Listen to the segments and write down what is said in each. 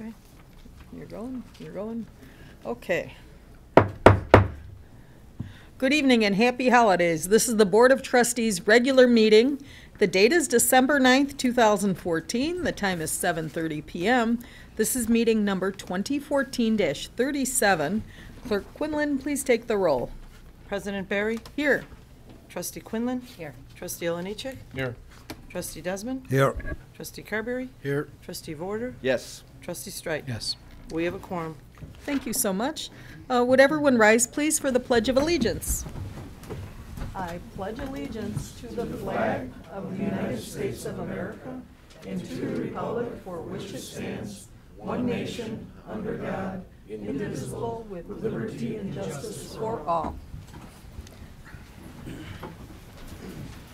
Okay. You're going. Okay. Good evening and happy holidays. This is the Board of Trustees regular meeting. The date is December 9th, 2014. The time is 7:30 p.m. This is meeting number 2014-37. Clerk Quinlan, please take the roll. President Barry? Here. Trustee Quinlan? Here. Trustee Olenichek? Here. Trustee Desmond? Here. Trustee Carberry? Here. Trustee Vorder? Yes. Trustee Strike? Yes. We have a quorum. Thank you so much. Would everyone rise, please, for the Pledge of Allegiance? I pledge allegiance to the flag of the United States of America and to the republic for which it stands, one nation, under God, indivisible, with liberty and justice for all.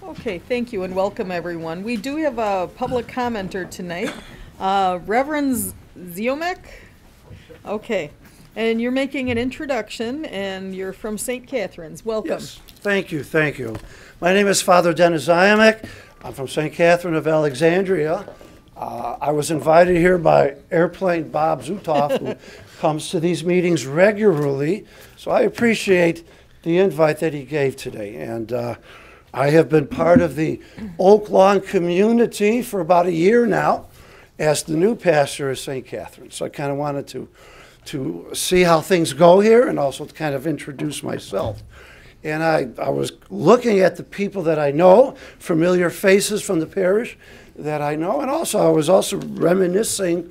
Okay, thank you and welcome, everyone. We do have a public commenter tonight. Reverend Ziomek? Okay. And you're making an introduction, and you're from St. Catherine's. Welcome. Yes, thank you, thank you. My name is Father Dennis Ziomek. I'm from St. Catherine of Alexandria. I was invited here by Airplane Bob Zutoff, who comes to these meetings regularly, so I appreciate the invite that he gave today. And I have been part of the Oak Lawn community for about a year now as the new pastor of St. Catherine. So I kind of wanted to see how things go here and also to kind of introduce myself. And I was looking at the people that I know, familiar faces from the parish that I know, and also I was also reminiscing,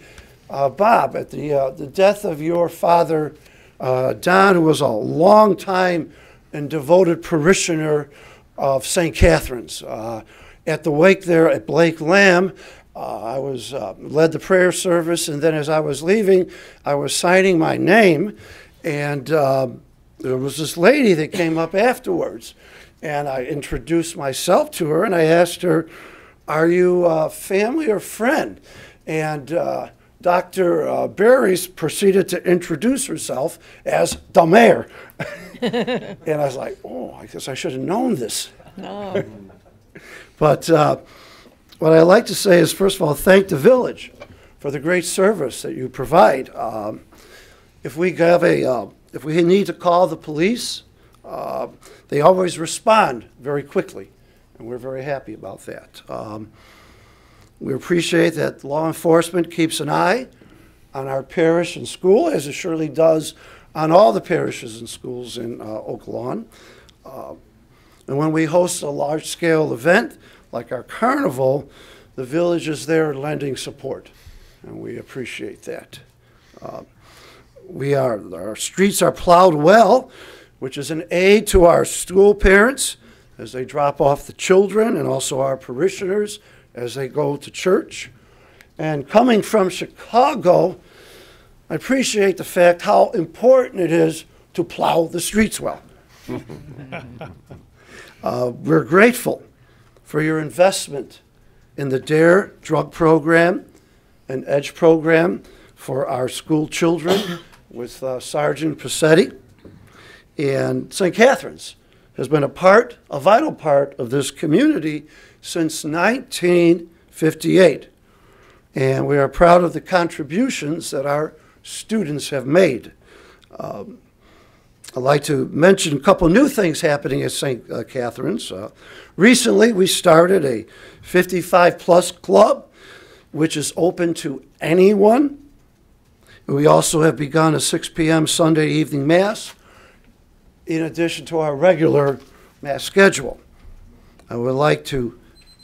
Bob, at the death of your father, Don, who was a long time and devoted parishioner of St. Catherine's. At the wake there at Blake Lamb, I was led the prayer service, and then as I was leaving, I was signing my name, and there was this lady that came up afterwards, and I introduced myself to her, and I asked her, "Are you family or friend?" And Dr. Barry proceeded to introduce herself as the mayor, and I was like, "Oh, I guess I should have known this." No. But what I like to say is, first of all, thank the village for the great service that you provide. If we need to call the police, they always respond very quickly, and we're very happy about that. We appreciate that law enforcement keeps an eye on our parish and school, as it surely does on all the parishes and schools in Oak Lawn. And when we host a large-scale event, like our carnival, the village is there lending support, and we appreciate that. Our streets are plowed well, which is an aid to our school parents as they drop off the children, and also our parishioners as they go to church. And coming from Chicago, I appreciate the fact how important it is to plow the streets well. We're grateful for your investment in the DARE drug program and EDGE program for our school children with Sergeant Passetti. And St. Catherine's has been a vital part of this community since 1958. And we are proud of the contributions that our students have made. I'd like to mention a couple new things happening at St. Catherine's. Recently, we started a 55-plus club, which is open to anyone. We also have begun a 6 p.m. Sunday evening Mass, in addition to our regular Mass schedule. I would like to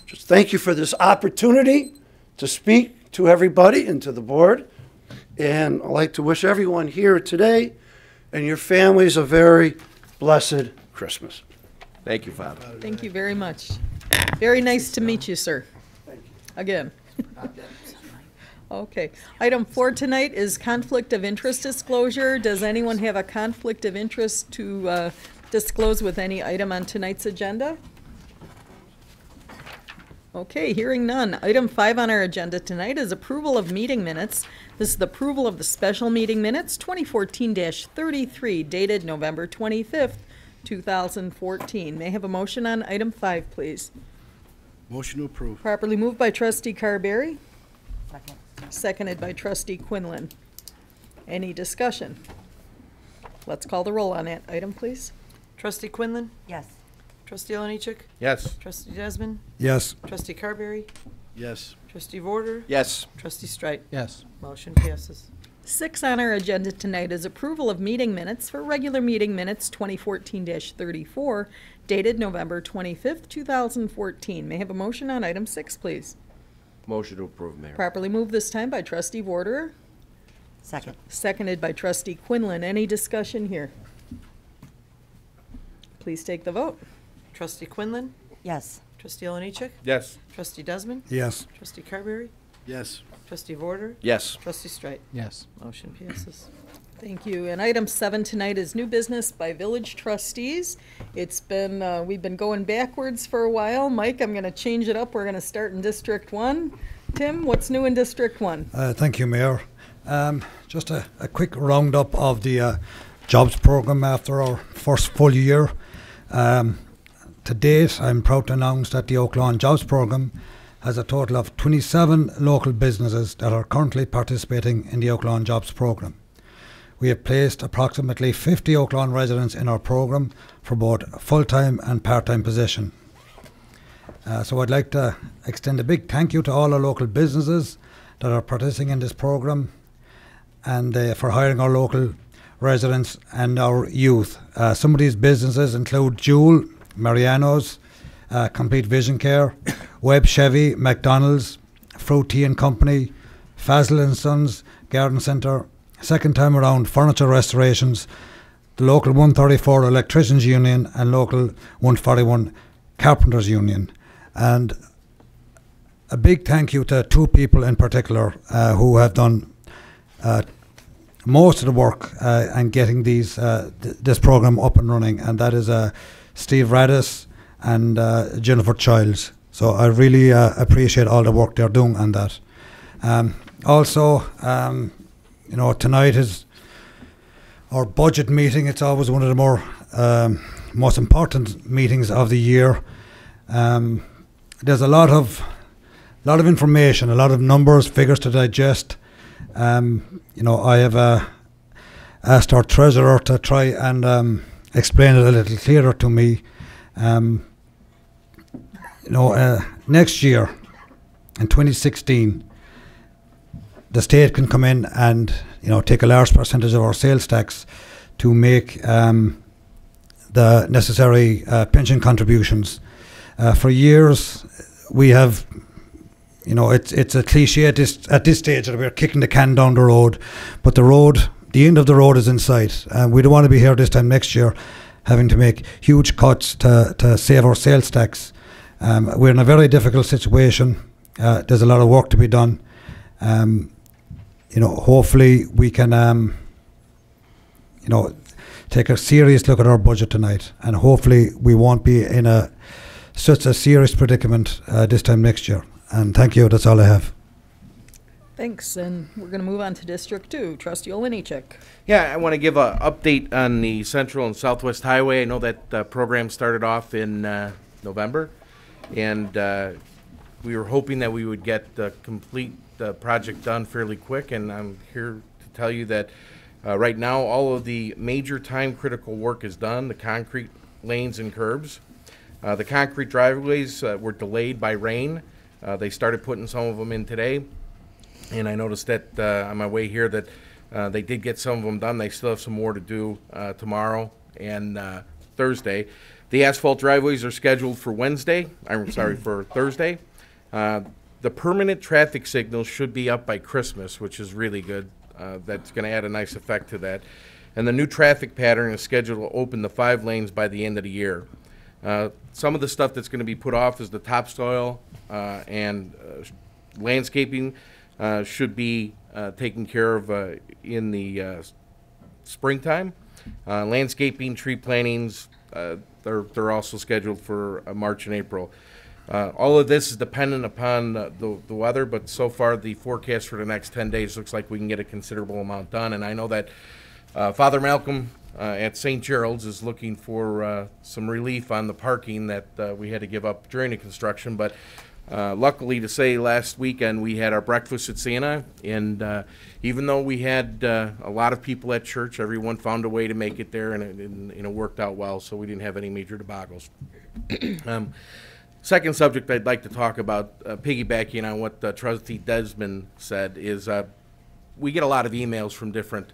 just thank you for this opportunity to speak to everybody and to the board. And I'd like to wish everyone here today and your families a very blessed Christmas. Thank you, Father. Thank you very much. Very nice to meet you, sir. Thank you. Again. Okay. Item 4 tonight is conflict of interest disclosure. Does anyone have a conflict of interest to disclose with any item on tonight's agenda? Okay, hearing none. Item 5 on our agenda tonight is approval of meeting minutes. This is the approval of the special meeting minutes, 2014-33, dated November 25th, 2014. May I have a motion on item 5, please? Motion to approve. Properly moved by trustee Carberry, Second. seconded by trustee Quinlan. Any discussion? Let's call the roll on that item, please. Trustee Quinlan? Yes. Trustee Oliniechek? Yes. Trustee Desmond? Yes. Trustee Carberry? Yes. Trustee Vorder? Yes. Trustee Streit? Yes. Motion passes. 6 on our agenda tonight is approval of meeting minutes for regular meeting minutes 2014-34, dated November 25th, 2014. May I have a motion on item 6, please? Motion to approve, Mayor. Properly moved this time by trustee Vorder, Second. seconded by trustee Quinlan. Any discussion here? Please take the vote. Trustee Quinlan? Yes. Trustee Oliniechek? Yes. Trustee Desmond? Yes. Trustee Carberry? Yes. Trustee Vorder? Yes. Trustee Streit? Yes. Motion passes. Thank you. And item 7 tonight is new business by village trustees. It's been, we've been going backwards for a while. Mike, I'm going to change it up. We're going to start in District 1. Tim, what's new in District 1? Thank you, Mayor. Just a quick roundup of the jobs program after our first full year. To date, I'm proud to announce that the Oak Lawn Jobs Program has a total of 27 local businesses that are currently participating in the Oak Lawn Jobs Program. We have placed approximately 50 Oak Lawn residents in our program for both full-time and part-time position. So I'd like to extend a big thank you to all our local businesses that are participating in this program and for hiring our local residents and our youth. Some of these businesses include Jewel, Mariano's, Complete Vision Care, Webb Chevy, McDonald's, Fruit Tea and Company, Fazel and Sons, Garden Centre, Second Time Around Furniture Restorations, the local 134 Electricians Union and local 141 Carpenters Union. And a big thank you to 2 people in particular who have done most of the work and getting this program up and running, and that is Steve Radis and Jennifer Childs. So I really appreciate all the work they're doing on that. Also, tonight is our budget meeting. It's always one of the more most important meetings of the year. There's a lot of information, a lot of numbers, figures to digest. I have asked our treasurer to try and explain it a little clearer to me. Next year, in 2016, the state can come in and take a large percentage of our sales tax to make the necessary pension contributions. For years, we have. It's a cliche at this stage that we're kicking the can down the road, but the end of the road is in sight. We don't want to be here this time next year having to make huge cuts to save our sales tax. We're in a very difficult situation. There's a lot of work to be done. Hopefully we can, take a serious look at our budget tonight, and hopefully we won't be in such a serious predicament this time next year. And thank you, that's all I have. Thanks, and we're going to move on to District 2. Trustee Oliniechek. Yeah, I want to give an update on the Central and Southwest Highway. I know that the program started off in November, and we were hoping that we would get the complete project done fairly quick, and I'm here to tell you that right now all of the major time-critical work is done, the concrete lanes and curbs. The concrete driveways were delayed by rain. They started putting some of them in today, and I noticed that on my way here that they did get some of them done. They still have some more to do tomorrow and Thursday. The asphalt driveways are scheduled for for Thursday. The permanent traffic signals should be up by Christmas, which is really good. That's going to add a nice effect to that. And the new traffic pattern is scheduled to open the 5 lanes by the end of the year. Some of the stuff that's going to be put off is the topsoil and landscaping should be taken care of in the springtime. Landscaping, tree plantings, they're also scheduled for March and April. All of this is dependent upon the weather, but so far the forecast for the next 10 days looks like we can get a considerable amount done. And I know that Father Malcolm at St. Gerald's is looking for some relief on the parking that we had to give up during the construction, but Luckily to say, last weekend we had our breakfast at Santa, and even though we had a lot of people at church, everyone found a way to make it there, and it worked out well, so we didn't have any major debacles. Second subject I'd like to talk about, piggybacking on what Trustee Desmond said, is we get a lot of emails from different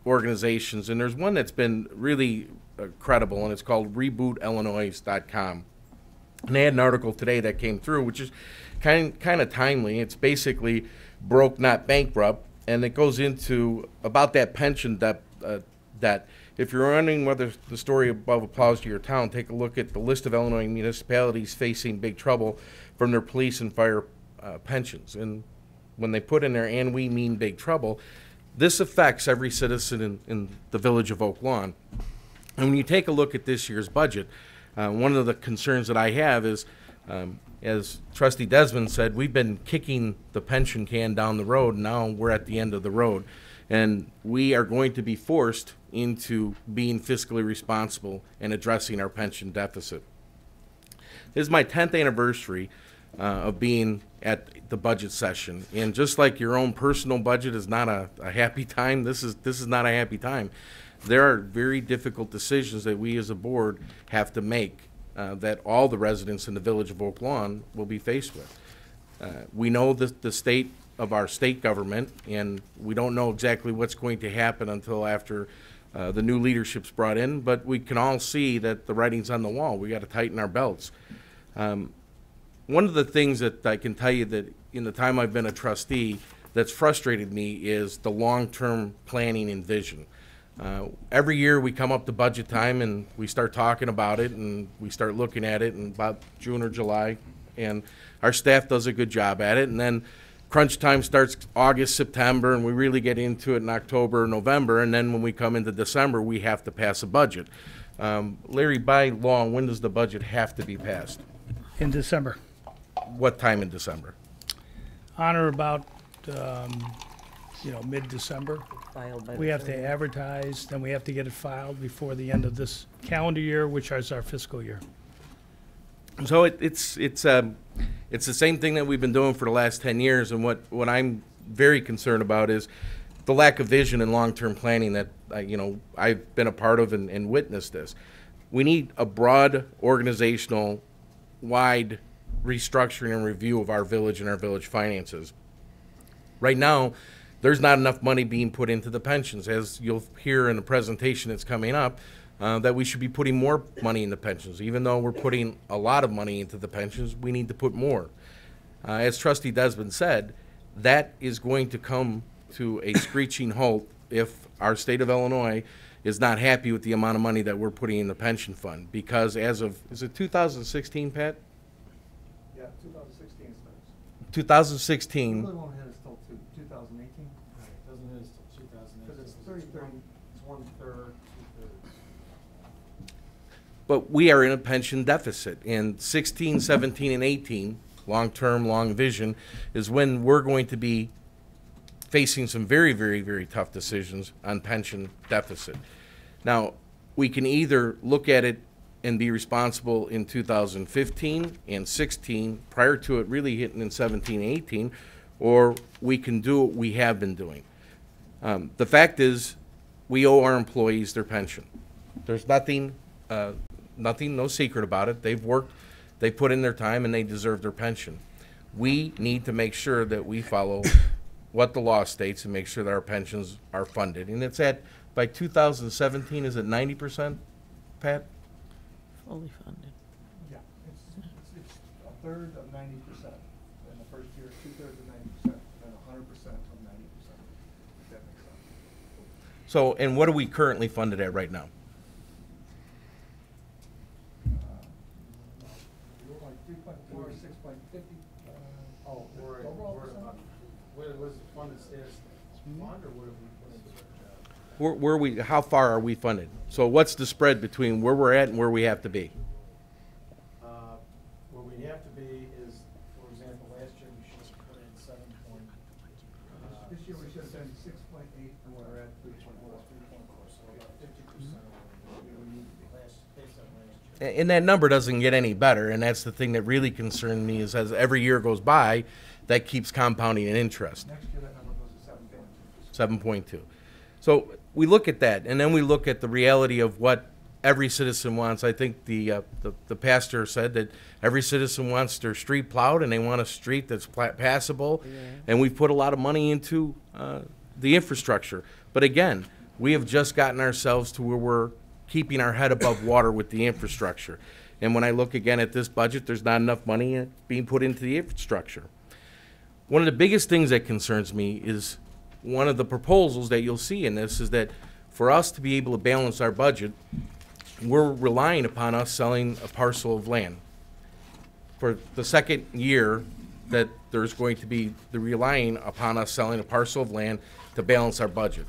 organizations, and there's one that's been really credible, and it's called rebootillinois.com. And they had an article today that came through, which is kind of timely. It's basically broke, not bankrupt, and it goes into about that pension debt. If you're wondering whether the story above applies to your town, take a look at the list of Illinois municipalities facing big trouble from their police and fire pensions. And when they put in there, and we mean big trouble, this affects every citizen in the village of Oak Lawn. And when you take a look at this year's budget, one of the concerns that I have is, as Trustee Desmond said, we've been kicking the pension can down the road. Now we're at the end of the road. And we are going to be forced into being fiscally responsible and addressing our pension deficit. This is my 10th anniversary of being at the budget session. And just like your own personal budget is not a happy time, this is not a happy time. There are very difficult decisions that we as a board have to make that all the residents in the village of Oak Lawn will be faced with. We know the state of our state government, and we don't know exactly what's going to happen until after the new leadership's brought in, but we can all see that the writing's on the wall. We got to tighten our belts. One of the things that I can tell you that in the time I've been a trustee that's frustrated me is the long-term planning and vision. Every year we come up to budget time and we start talking about it and we start looking at it in about June or July, and our staff does a good job at it, and then crunch time starts August, September, and we really get into it in October, November, and then when we come into December, we have to pass a budget. Larry, by law, when does the budget have to be passed? In December. What time in December? On or about, mid-December. Filed by We the have to 30th. advertise, then we have to get it filed before the end of this calendar year, which is our fiscal year. So it's the same thing that we've been doing for the last 10 years, and what I'm very concerned about is the lack of vision and long-term planning that I've been a part of and witnessed this. We need a broad organizational wide restructuring and review of our village and our village finances. Right now, there's not enough money being put into the pensions, as you'll hear in the presentation that's coming up, that we should be putting more money into pensions. Even though we're putting a lot of money into the pensions, we need to put more. As Trustee Desmond said, that is going to come to a screeching halt if our state of Illinois is not happy with the amount of money that we're putting in the pension fund. Because as of, is it 2016, Pat? Yeah, 2016 starts. 2016. It really won't hit us till 2018. Right, it doesn't hit us till 2018. Because it's 30, it's 1/3, 2/3. But we are in a pension deficit. In 16, 17, and 18, long-term, long vision, is when we're going to be facing some very, very, very tough decisions on pension deficit. Now, we can either look at it and be responsible in 2015 and 16, prior to it really hitting in 17 and 18, or we can do what we have been doing. The fact is, we owe our employees their pension. There's nothing, no secret about it. They've worked, they put in their time, and they deserve their pension. We need to make sure that we follow what the law states and make sure that our pensions are funded. And it's at, by 2017, is it 90%, Pat? Fully funded. Yeah, it's a third of 90%. In the first year, 2/3 of 90%, and 100% of 90%. If that makes sense. So, and what are we currently funded at right now? We're like 3.4 or 6.50. Oh, we're about, what was the funded status? Fund, or what have we put into it? Where we, how far are we funded? So what's the spread between where we're at and where we have to be? Where we have to be is, for example, last year we should have put in 7 point. This year we should have done 6.8, and we're at 3.4, so about 50% of what we need based on last year. And that number doesn't get any better, and that's the thing that really concerns me is as every year goes by, that keeps compounding in interest. Next year, that number goes to 7.2. 7.2. So we look at that, and then we look at the reality of what every citizen wants. I think the pastor said that every citizen wants their street plowed, and they want a street that's passable. Yeah. And we've put a lot of money into the infrastructure. But again, we have just gotten ourselves to where we're keeping our head above water with the infrastructure. And when I look again at this budget, there's not enough money being put into the infrastructure. One of the biggest things that concerns me is one of the proposals that you'll see in this is that for us to be able to balance our budget, we're relying upon us selling a parcel of land. For the second year that there's going to be the relying upon us selling a parcel of land to balance our budget.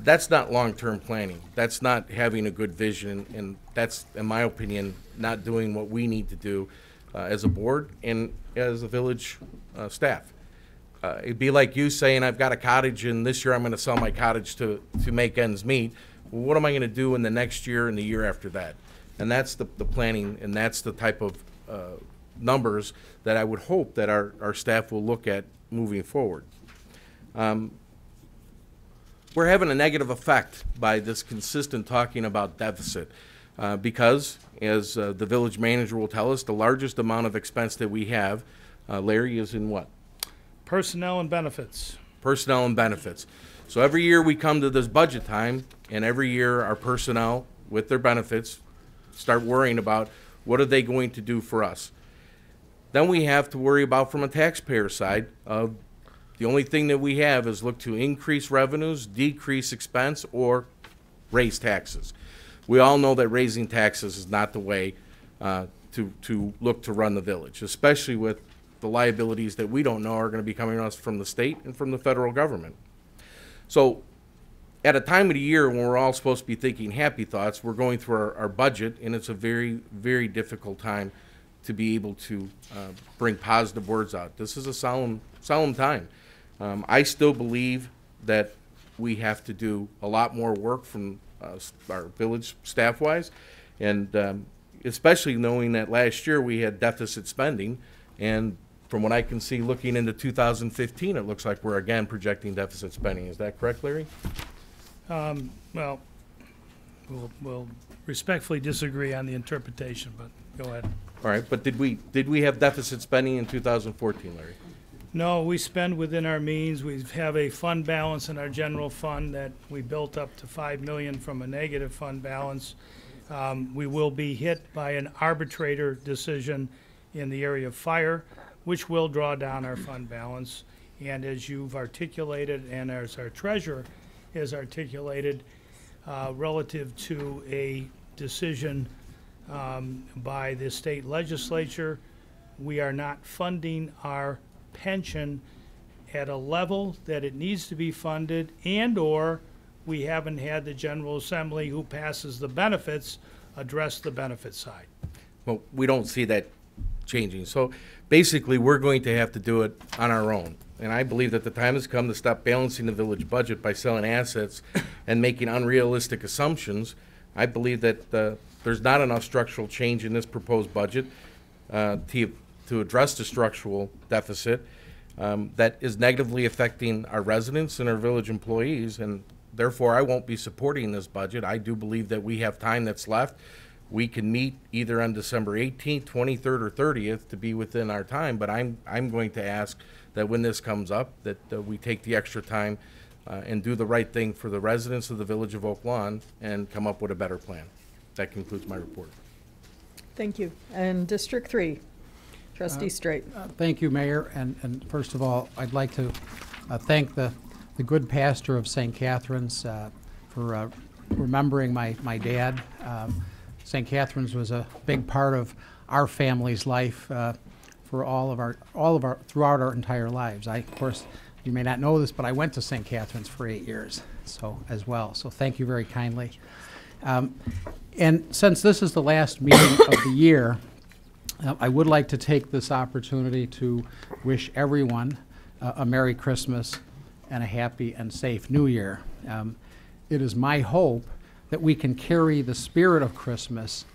That's not long-term planning. That's not having a good vision, and that's, in my opinion, not doing what we need to do as a board and as a village staff. It'd be like you saying, I've got a cottage, and this year I'm going to sell my cottage to make ends meet. Well, what am I going to do in the next year and the year after that? And that's the planning, and that's the type of numbers that I would hope that our staff will look at moving forward. We're having a negative effect by this consistent talking about deficit because, as the village manager will tell us, the largest amount of expense that we have, Larry, is in what? Personnel and benefits. Personnel and benefits. So every year we come to this budget time, and every year our personnel with their benefits start worrying about what are they going to do for us. Then we have to worry about, from a taxpayer side, the only thing that we have is look to increase revenues, decrease expense, or raise taxes. We all know that raising taxes is not the way to look to run the village, especially with the liabilities that we don't know are going to be coming to us from the state and from the federal government. So at a time of the year when we're all supposed to be thinking happy thoughts, we're going through our budget, and it's a very, very difficult time to be able to bring positive words out. This is a solemn time. I still believe that we have to do a lot more work from our village staff-wise, and especially knowing that last year we had deficit spending, and from what I can see looking into 2015, it looks like we're again projecting deficit spending. Is that correct, Larry? Well, we'll respectfully disagree on the interpretation, but go ahead. All right, but did we have deficit spending in 2014, Larry? No, we spend within our means. We have a fund balance in our general fund that we built up to $5 million from a negative fund balance. We will be hit by an arbitrator decision in the area of fire, which will draw down our fund balance. And as you've articulated, and as our treasurer has articulated, relative to a decision by the state legislature, we are not funding our pension at a level that it needs to be funded, and/or we haven't had the General Assembly, who passes the benefits, address the benefit side. Well, we don't see that changing. So basically, we're going to have to do it on our own. And I believe that the time has come to stop balancing the village budget by selling assets and making unrealistic assumptions. I believe that there's not enough structural change in this proposed budget to address the structural deficit that is negatively affecting our residents and our village employees, and therefore I won't be supporting this budget. I do believe that we have time that's left. We can meet either on December 18th, 23rd, or 30th to be within our time, but I'm going to ask that when this comes up, that we take the extra time and do the right thing for the residents of the village of Oak Lawn and come up with a better plan. That concludes my report. Thank you. And District 3, Trustee Straight. Thank you, Mayor. And first of all, I'd like to thank the good pastor of St. Catherine's for remembering my dad. St. Catherine's was a big part of our family's life for all of our throughout our entire lives. Of course, you may not know this, but I went to St. Catherine's for 8 years, so as well. So thank you very kindly. And since this is the last meeting of the year, I would like to take this opportunity to wish everyone a Merry Christmas and a happy and safe New Year. It is my hope that we can carry the spirit of Christmas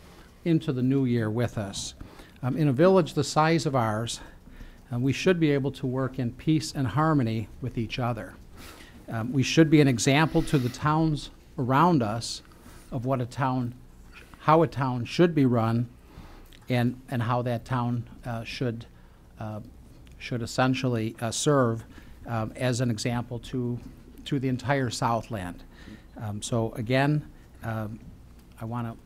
into the new year with us. In a village the size of ours, we should be able to work in peace and harmony with each other. We should be an example to the towns around us of what how a town should be run, and how that town should essentially serve as an example to the entire Southland. So again, I want to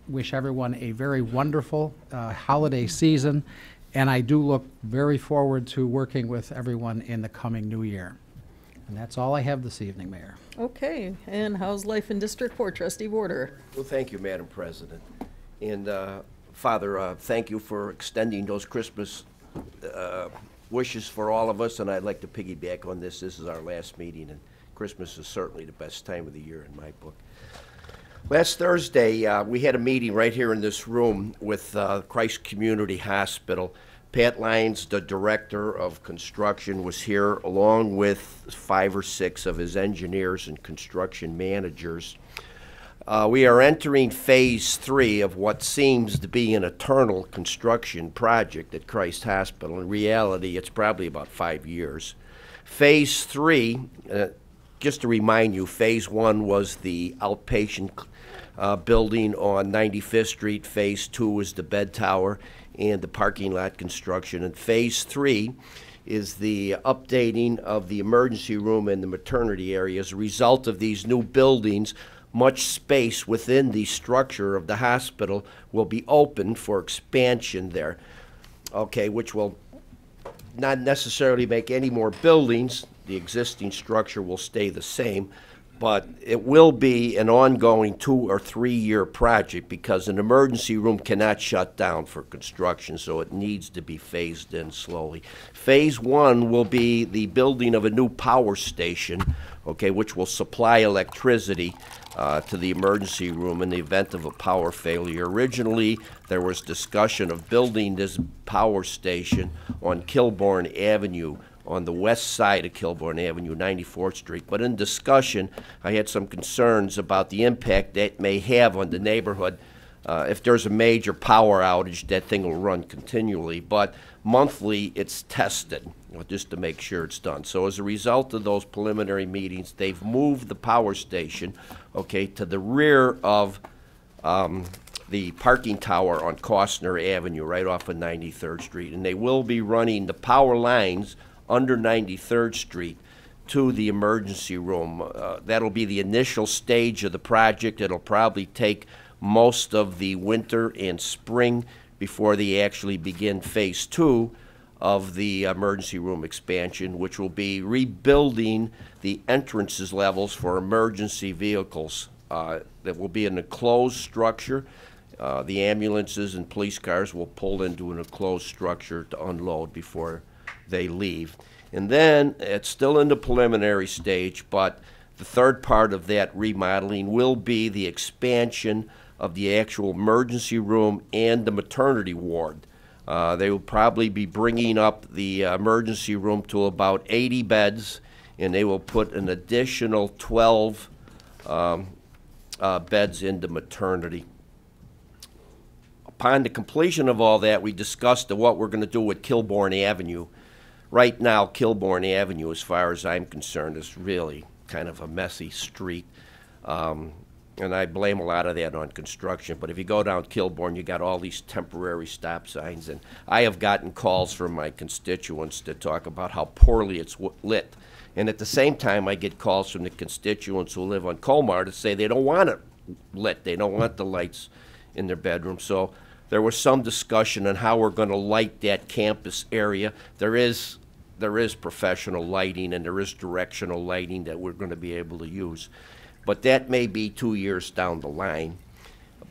wish everyone a very wonderful holiday season, and I do look very forward to working with everyone in the coming new year. And that's all I have this evening, Mayor. Okay, and how's life in District 4, Trustee Border? Well, thank you, Madam President. And Father, thank you for extending those Christmas wishes for all of us, and I'd like to piggyback on this. This is our last meeting, and Christmas is certainly the best time of the year in my book. Last Thursday, we had a meeting right here in this room with Christ Community Hospital. Pat Lyons, the director of construction, was here along with 5 or 6 of his engineers and construction managers. We are entering phase 3 of what seems to be an eternal construction project at Christ Hospital. In reality, it's probably about 5 years. Phase 3, just to remind you, phase 1 was the outpatient building on 95th Street. Phase 2 was the bed tower and the parking lot construction. And phase 3 is the updating of the emergency room and the maternity area. As a result of these new buildings, much space within the structure of the hospital will be open for expansion there, okay, which will not necessarily make any more buildings. The existing structure will stay the same, but it will be an ongoing 2 or 3 year project because an emergency room cannot shut down for construction, so it needs to be phased in slowly. Phase 1 will be the building of a new power station, okay, which will supply electricity to the emergency room in the event of a power failure. Originally, there was discussion of building this power station on Kilbourne Avenue, on the west side of Kilbourne Avenue, 94th Street. But in discussion, I had some concerns about the impact that may have on the neighborhood. If there's a major power outage, that thing will run continually. But monthly, it's tested, just to make sure it's done. So as a result of those preliminary meetings, they've moved the power station, okay, to the rear of the parking tower on Costner Avenue, right off of 93rd Street. And they will be running the power lines under 93rd Street to the emergency room. That'll be the initial stage of the project. It'll probably take most of the winter and spring before they actually begin phase 2 of the emergency room expansion, which will be rebuilding the entrances levels for emergency vehicles. That will be an enclosed structure. The ambulances and police cars will pull into an enclosed structure to unload before they leave. And then it's still in the preliminary stage, but the third part of that remodeling will be the expansion of the actual emergency room and the maternity ward. They will probably be bringing up the emergency room to about 80 beds, and they will put an additional 12 beds into maternity. Upon the completion of all that, we discussed what we're going to do with Kilbourne Avenue. Right now, Kilbourne Avenue, as far as I'm concerned, is really kind of a messy street. And I blame a lot of that on construction. But if you go down Kilbourne, you got all these temporary stop signs. And I have gotten calls from my constituents to talk about how poorly it's lit. And at the same time, I get calls from the constituents who live on Colmar to say they don't want it lit. They don't want the lights in their bedroom. So there was some discussion on how we're going to light that campus area. There is professional lighting and there is directional lighting that we're going to be able to use. But that may be 2 years down the line.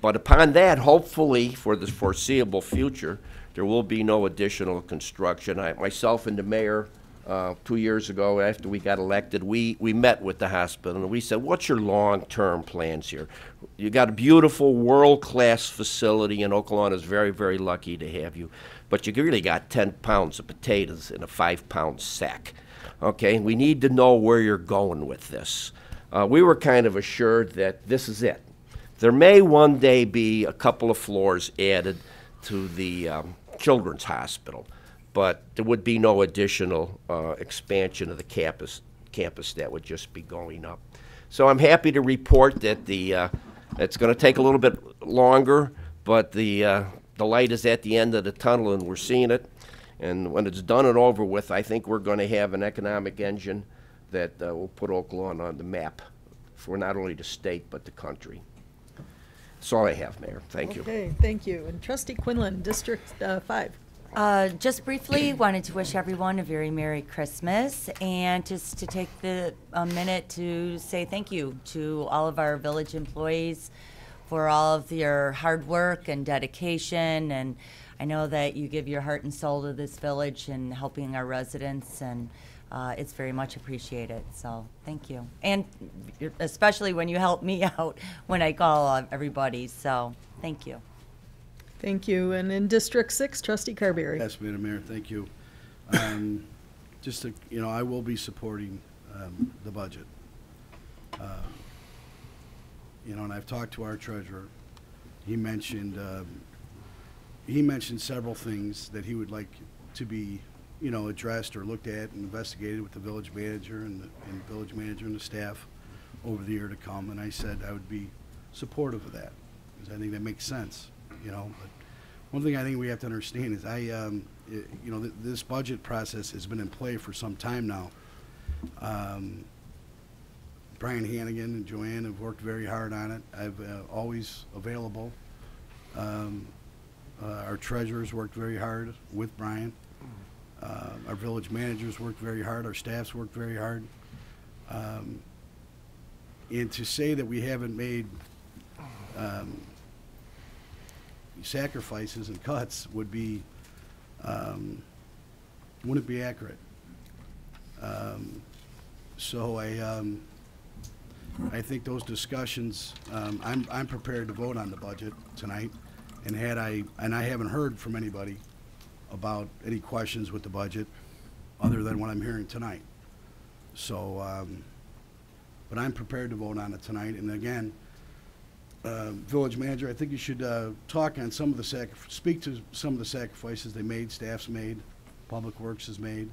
But upon that, hopefully for the foreseeable future, there will be no additional construction. Myself and the mayor, 2 years ago after we got elected, we met with the hospital and we said, what's your long-term plans here? You got a beautiful world-class facility and Okolona is very, very lucky to have you. But you really got 10 pounds of potatoes in a 5-pound sack. Okay, we need to know where you're going with this. We were kind of assured that this is it. There may one day be a couple of floors added to the Children's Hospital, but there would be no additional expansion of the campus. That would just be going up. So I'm happy to report that it's going to take a little bit longer, but the light is at the end of the tunnel, and we're seeing it. And when it's done and over with, I think we're going to have an economic engine that will put Oak Lawn on the map for not only the state but the country. That's all I have, Mayor. Thank you. Okay, thank you. And Trustee Quinlan, District 5. Just briefly, wanted to wish everyone a very Merry Christmas, and just to take a minute to say thank you to all of our village employees for all of your hard work and dedication. And I know that you give your heart and soul to this village and helping our residents, and it's very much appreciated. So thank you, and especially when you help me out when I call everybody. So thank you. Thank you. And in District 6, Trustee Carberry. Yes, Madam Mayor, thank you. Just to, I will be supporting the budget. And I've talked to our treasurer. He mentioned several things that he would like to be, addressed or looked at and investigated with the village manager and the village manager and the staff over the year to come. And I said I would be supportive of that because I think that makes sense. But one thing I think we have to understand is this budget process has been in play for some time now. Brian Hannigan and Joanne have worked very hard on it. I've always available. Our treasurers worked very hard with Brian. Our village managers worked very hard. Our staffs worked very hard. And to say that we haven't made sacrifices and cuts wouldn't be accurate. So I think those discussions, I'm prepared to vote on the budget tonight, and I haven't heard from anybody about any questions with the budget other than what I'm hearing tonight. So, but I'm prepared to vote on it tonight, and again, village manager, I think you should talk on some of the speak to some of the sacrifices they made, staff's made, Public Works has made,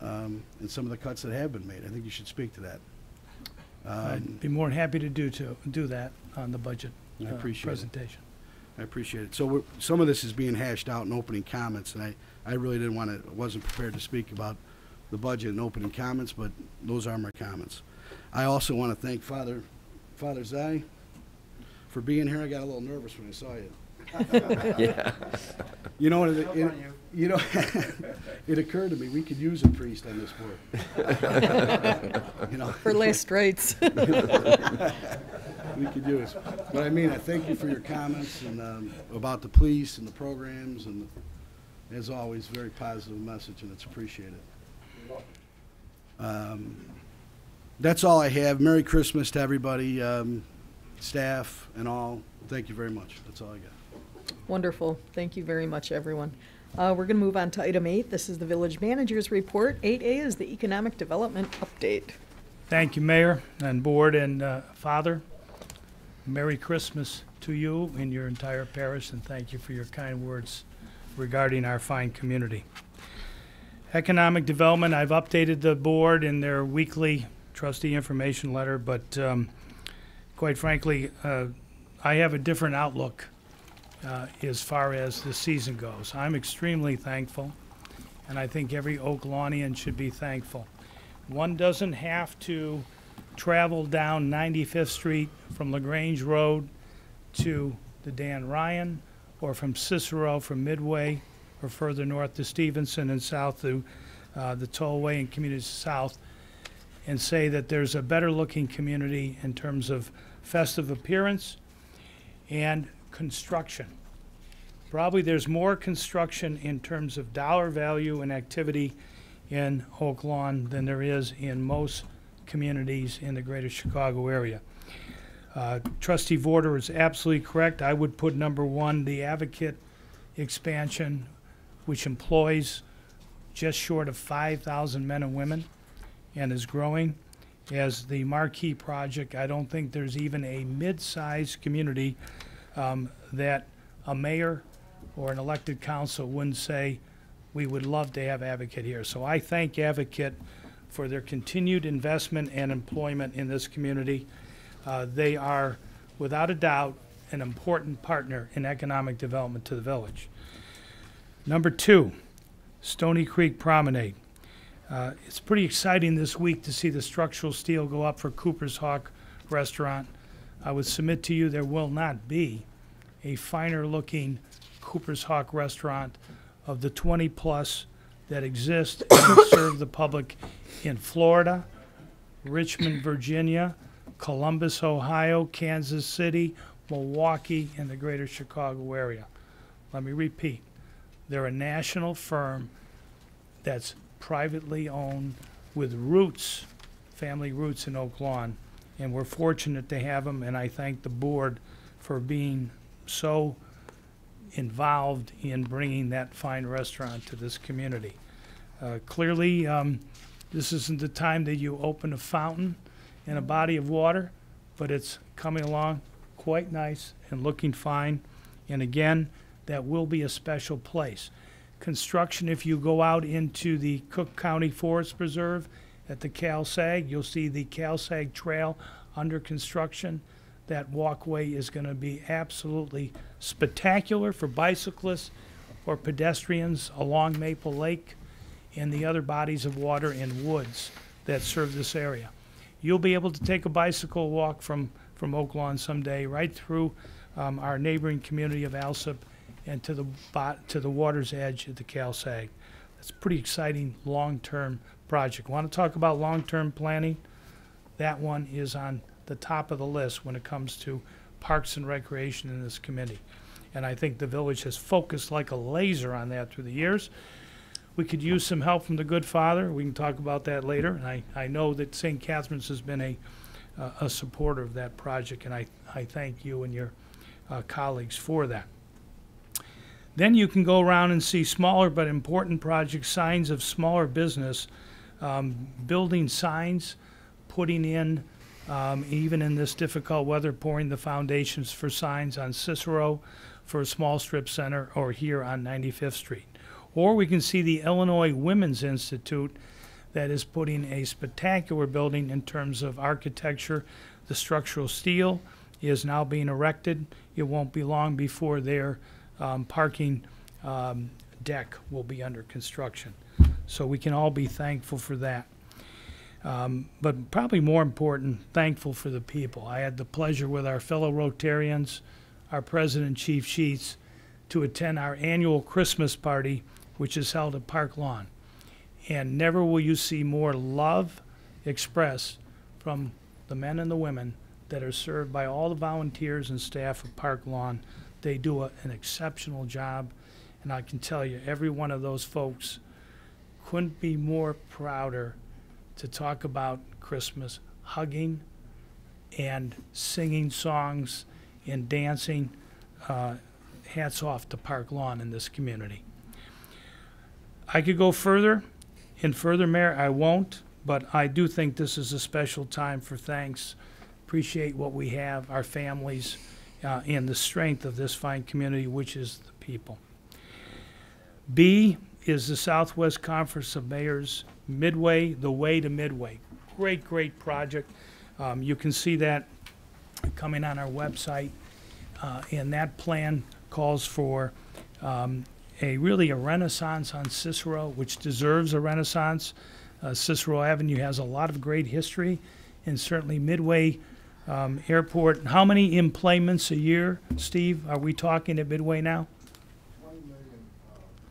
and some of the cuts that have been made. I think you should speak to that. I'd be more than happy to do that on the budget I appreciate presentation. I appreciate it. So some of this is being hashed out in opening comments, and I really wasn't prepared to speak about the budget in opening comments, but those are my comments. I also want to thank Father Zai for being here. I got a little nervous when I saw you. Yeah. It occurred to me we could use a priest on this board. For last rites. We could use. But I thank you for your comments and about the police and the programs, and as always, very positive message, and it's appreciated. That's all I have. Merry Christmas to everybody. Staff and all, thank you very much. That's all I got. Wonderful. Thank you very much, everyone. We're going to move on to item 8. This is the village manager's report. 8A is the economic development update. Thank you, Mayor and Board and Father. Merry Christmas to you and your entire parish, and thank you for your kind words regarding our fine community. Economic development, I've updated the board in their weekly trustee information letter, but quite frankly, I have a different outlook as far as the season goes. I'm extremely thankful, and I think every Oak Lawnian should be thankful. One doesn't have to travel down 95th Street from LaGrange Road to the Dan Ryan, or from Cicero from Midway, or further north to Stevenson and south to the Tollway and Community South, and say that there's a better looking community in terms of festive appearance and construction. Probably there's more construction in terms of dollar value and activity in Oak Lawn than there is in most communities in the greater Chicago area. Trustee Vorder is absolutely correct. I would put number 1, the Advocate expansion, which employs just short of 5,000 men and women and is growing. as the marquee project. I don't think there's even a mid-sized community that a mayor or an elected council wouldn't say, we would love to have Advocate here. So I thank Advocate for their continued investment and employment in this community. They are, without a doubt, an important partner in economic development to the village. Number 2, Stony Creek Promenade. It's pretty exciting this week to see the structural steel go up for Cooper's Hawk Restaurant. I would submit to you there will not be a finer looking Cooper's Hawk Restaurant of the 20 plus that exist and serve the public in Florida, Richmond, Virginia, Columbus, Ohio, Kansas City, Milwaukee, and the greater Chicago area. Let me repeat. They're a national firm that's privately owned with roots, family roots in Oak Lawn, and we're fortunate to have them, and I thank the board for being so involved in bringing that fine restaurant to this community. Clearly, this isn't the time that you open a fountain in a body of water, but it's coming along quite nice and looking fine. And again, that will be a special place. Construction, if you go out into the Cook County Forest Preserve at the CalSag, you'll see the CalSag Trail under construction. That walkway is going to be absolutely spectacular for bicyclists or pedestrians along Maple Lake and the other bodies of water and woods that serve this area. You'll be able to take a bicycle walk from Oak Lawn someday right through our neighboring community of Alsip and to the water's edge at the CalSag. That's a pretty exciting long-term project. Want to talk about long-term planning? That one is on the top of the list when it comes to parks and recreation in this committee. And I think the village has focused like a laser on that through the years. We could use some help from the good father. We can talk about that later. And I know that St. Catherine's has been a supporter of that project, and I thank you and your colleagues for that. Then you can go around and see smaller but important projects, signs of smaller business, building signs, putting in, even in this difficult weather, pouring the foundations for signs on Cicero for a small strip center or here on 95th Street. Or we can see the Illinois Women's Institute that is putting a spectacular building in terms of architecture. The structural steel is now being erected. It won't be long before their parking deck will be under construction. So we can all be thankful for that. But probably more important, thankful for the people. I had the pleasure with our fellow Rotarians, our President, Chief Sheets, to attend our annual Christmas party, which is held at Park Lawn. And never will you see more love expressed from the men and the women that are served by all the volunteers and staff of Park Lawn. They do an exceptional job, and I can tell you, every one of those folks couldn't be more prouder to talk about Christmas, hugging and singing songs and dancing. Hats off to Park Lawn in this community. I could go further and further, Mayor. I won't, but I do think this is a special time for thanks. Appreciate what we have, our families, and the strength of this fine community, which is the people. B is the Southwest Conference of Mayors Midway, the Way to Midway. Great, great project. You can see that coming on our website, and that plan calls for really a renaissance on Cicero, which deserves a renaissance. Cicero Avenue has a lot of great history, and certainly Midway Airport. How many employments a year, Steve, are we talking at Midway now? 20 million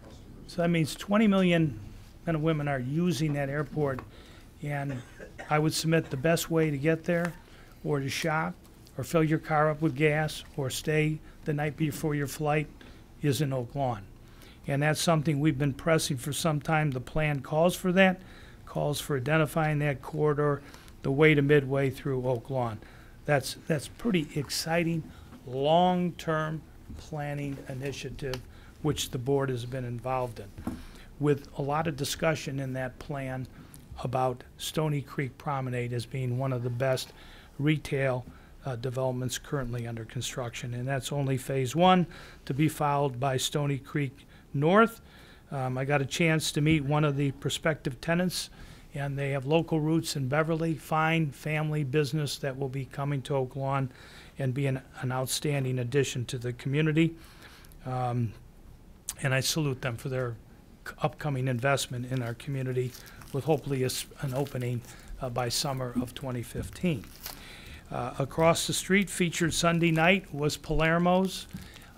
customers. So that means 20 million men and women are using that airport, and I would submit the best way to get there or to shop or fill your car up with gas or stay the night before your flight is in Oak Lawn. And that's something we've been pressing for some time. The plan calls for that, calls for identifying that corridor, the way to Midway through Oak Lawn. That's pretty exciting long-term planning initiative which the board has been involved in. With a lot of discussion in that plan about Stony Creek Promenade as being one of the best retail developments currently under construction. And that's only phase one, to be followed by Stony Creek North. I got a chance to meet one of the prospective tenants, and they have local roots in Beverly, fine family business that will be coming to Oak Lawn and be an outstanding addition to the community. And I salute them for their upcoming investment in our community, with hopefully an opening by summer of 2015. Across the street, featured Sunday night was Palermo's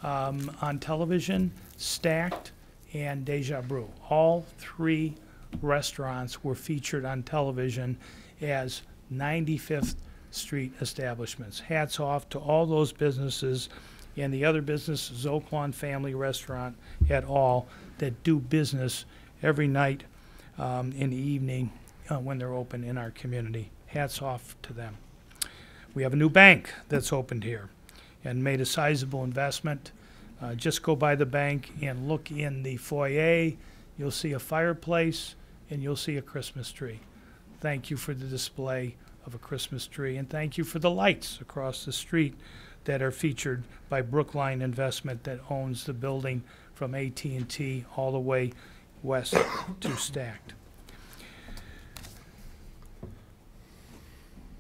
on television, Stacked, and Deja Brew. All three restaurants were featured on television as 95th Street establishments. Hats off to all those businesses and the other businesses, Oak Lawn Family Restaurant et al., that do business every night in the evening when they're open in our community. Hats off to them. We have a new bank that's opened here and made a sizable investment. Just go by the bank and look in the foyer. You'll see a fireplace and you'll see a Christmas tree. Thank you for the display of a Christmas tree, and thank you for the lights across the street that are featured by Brookline Investment that owns the building from AT&T all the way west to Stacked.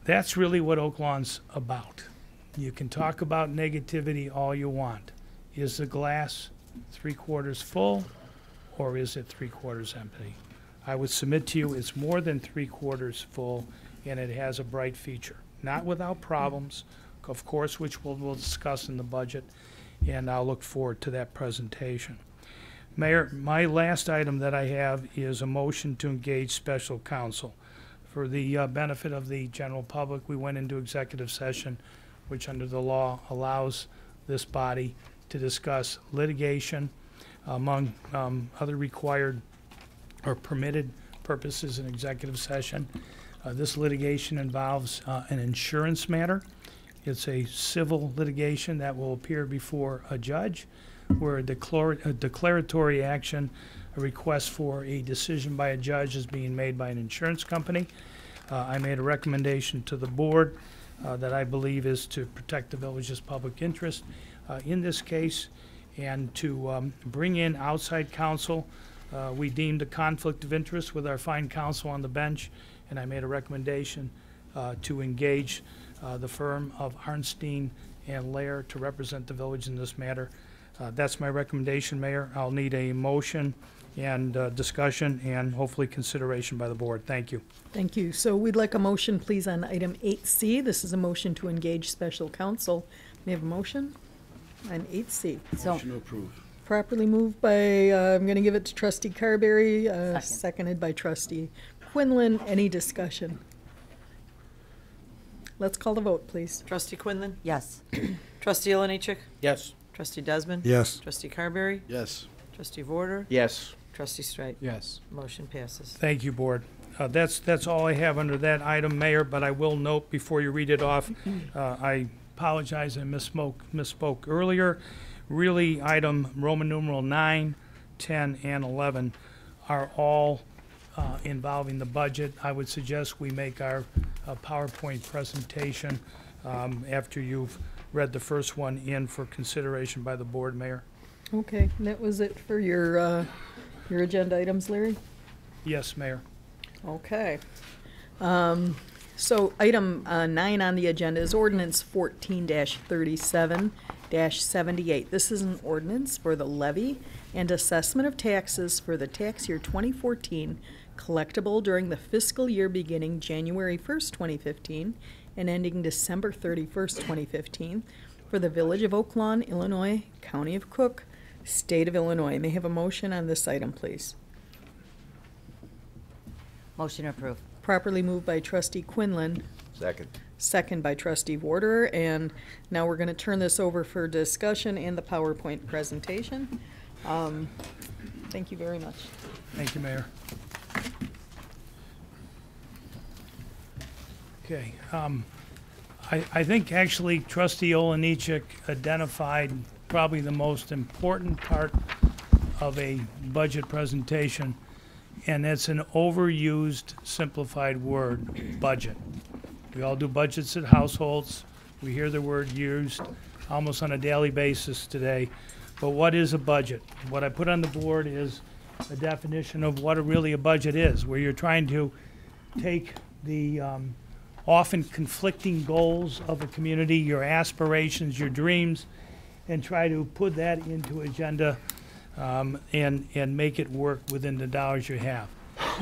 That's really what Oak Lawn's about. You can talk about negativity all you want. Is the glass 3/4 full, or is it 3/4 empty? I would submit to you it's more than 3/4 full, and it has a bright future. Not without problems, of course, which we'll discuss in the budget, and I'll look forward to that presentation. Mayor, my last item that I have is a motion to engage special counsel. For the benefit of the general public, we went into executive session, which under the law allows this body to discuss litigation among other required or permitted purposes in executive session. This litigation involves an insurance matter. It's a civil litigation that will appear before a judge, where a declaratory action, a request for a decision by a judge, is being made by an insurance company. I made a recommendation to the board that I believe is to protect the village's public interest in this case, and to bring in outside counsel. We deemed a conflict of interest with our fine counsel on the bench, and I made a recommendation to engage the firm of Arnstein and Lair to represent the village in this matter. That's my recommendation, Mayor. I'll need a motion and discussion and hopefully consideration by the board. Thank you. Thank you. So we'd like a motion, please, on item 8C. This is a motion to engage special counsel. May I have a motion on 8C? So, Motion to approve. Properly moved by, I'm going to give it to trustee Carberry, seconded by trustee Quinlan. Any discussion? Let's call the vote, please. Trustee Quinlan? yes. Trustee Oliniechek? Yes. Trustee Desmond? Yes. Trustee Carberry? Yes. Trustee Vorder? Yes. Trustee Strike? Yes. Motion passes. Thank you, board. That's all I have under that item, Mayor, but I will note before you read it off, I apologize, I misspoke earlier. Really, item Roman numeral 9, 10, and 11 are all involving the budget. I would suggest we make our PowerPoint presentation after you've read the first one in for consideration by the board, Mayor. Okay, and that was it for your agenda items, Larry? Yes, Mayor. Okay. So item 9 on the agenda is ordinance 14-37-78. This is an ordinance for the levy and assessment of taxes for the tax year 2014, collectible during the fiscal year beginning January 1st, 2015, and ending December 31st, 2015, for the Village of Oak Lawn, Illinois, County of Cook, State of Illinois. May I have a motion on this item, please? Motion approved. Properly moved by trustee Quinlan, Second. second by trustee Warder, and now we're going to turn this over for discussion and the PowerPoint presentation. Thank you very much. Thank you, Mayor. Okay, I think actually trustee Oliniechek identified probably the most important part of a budget presentation, and it's an overused, simplified word, budget. We all do budgets at households. We hear the word used almost on a daily basis today. But what is a budget? What I put on the board is a definition of what really a budget is, where you're trying to take the often conflicting goals of a community, your aspirations, your dreams, and try to put that into agenda and make it work within the dollars you have.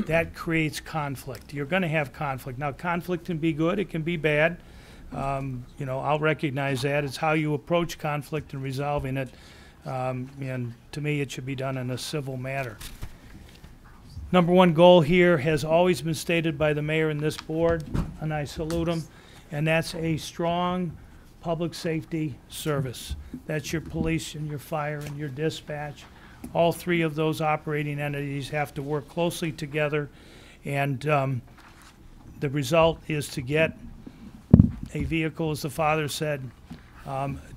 That creates conflict. You're going to have conflict. Now, conflict can be good. It can be bad. You know, I'll recognize that. It's how you approach conflict and resolving it. And to me, it should be done in a civil manner. Number one goal here has always been stated by the mayor and this board, and I salute him, and that's a strong public safety service. That's your police and your fire and your dispatch. All three of those operating entities have to work closely together, and the result is to get a vehicle, as the father said,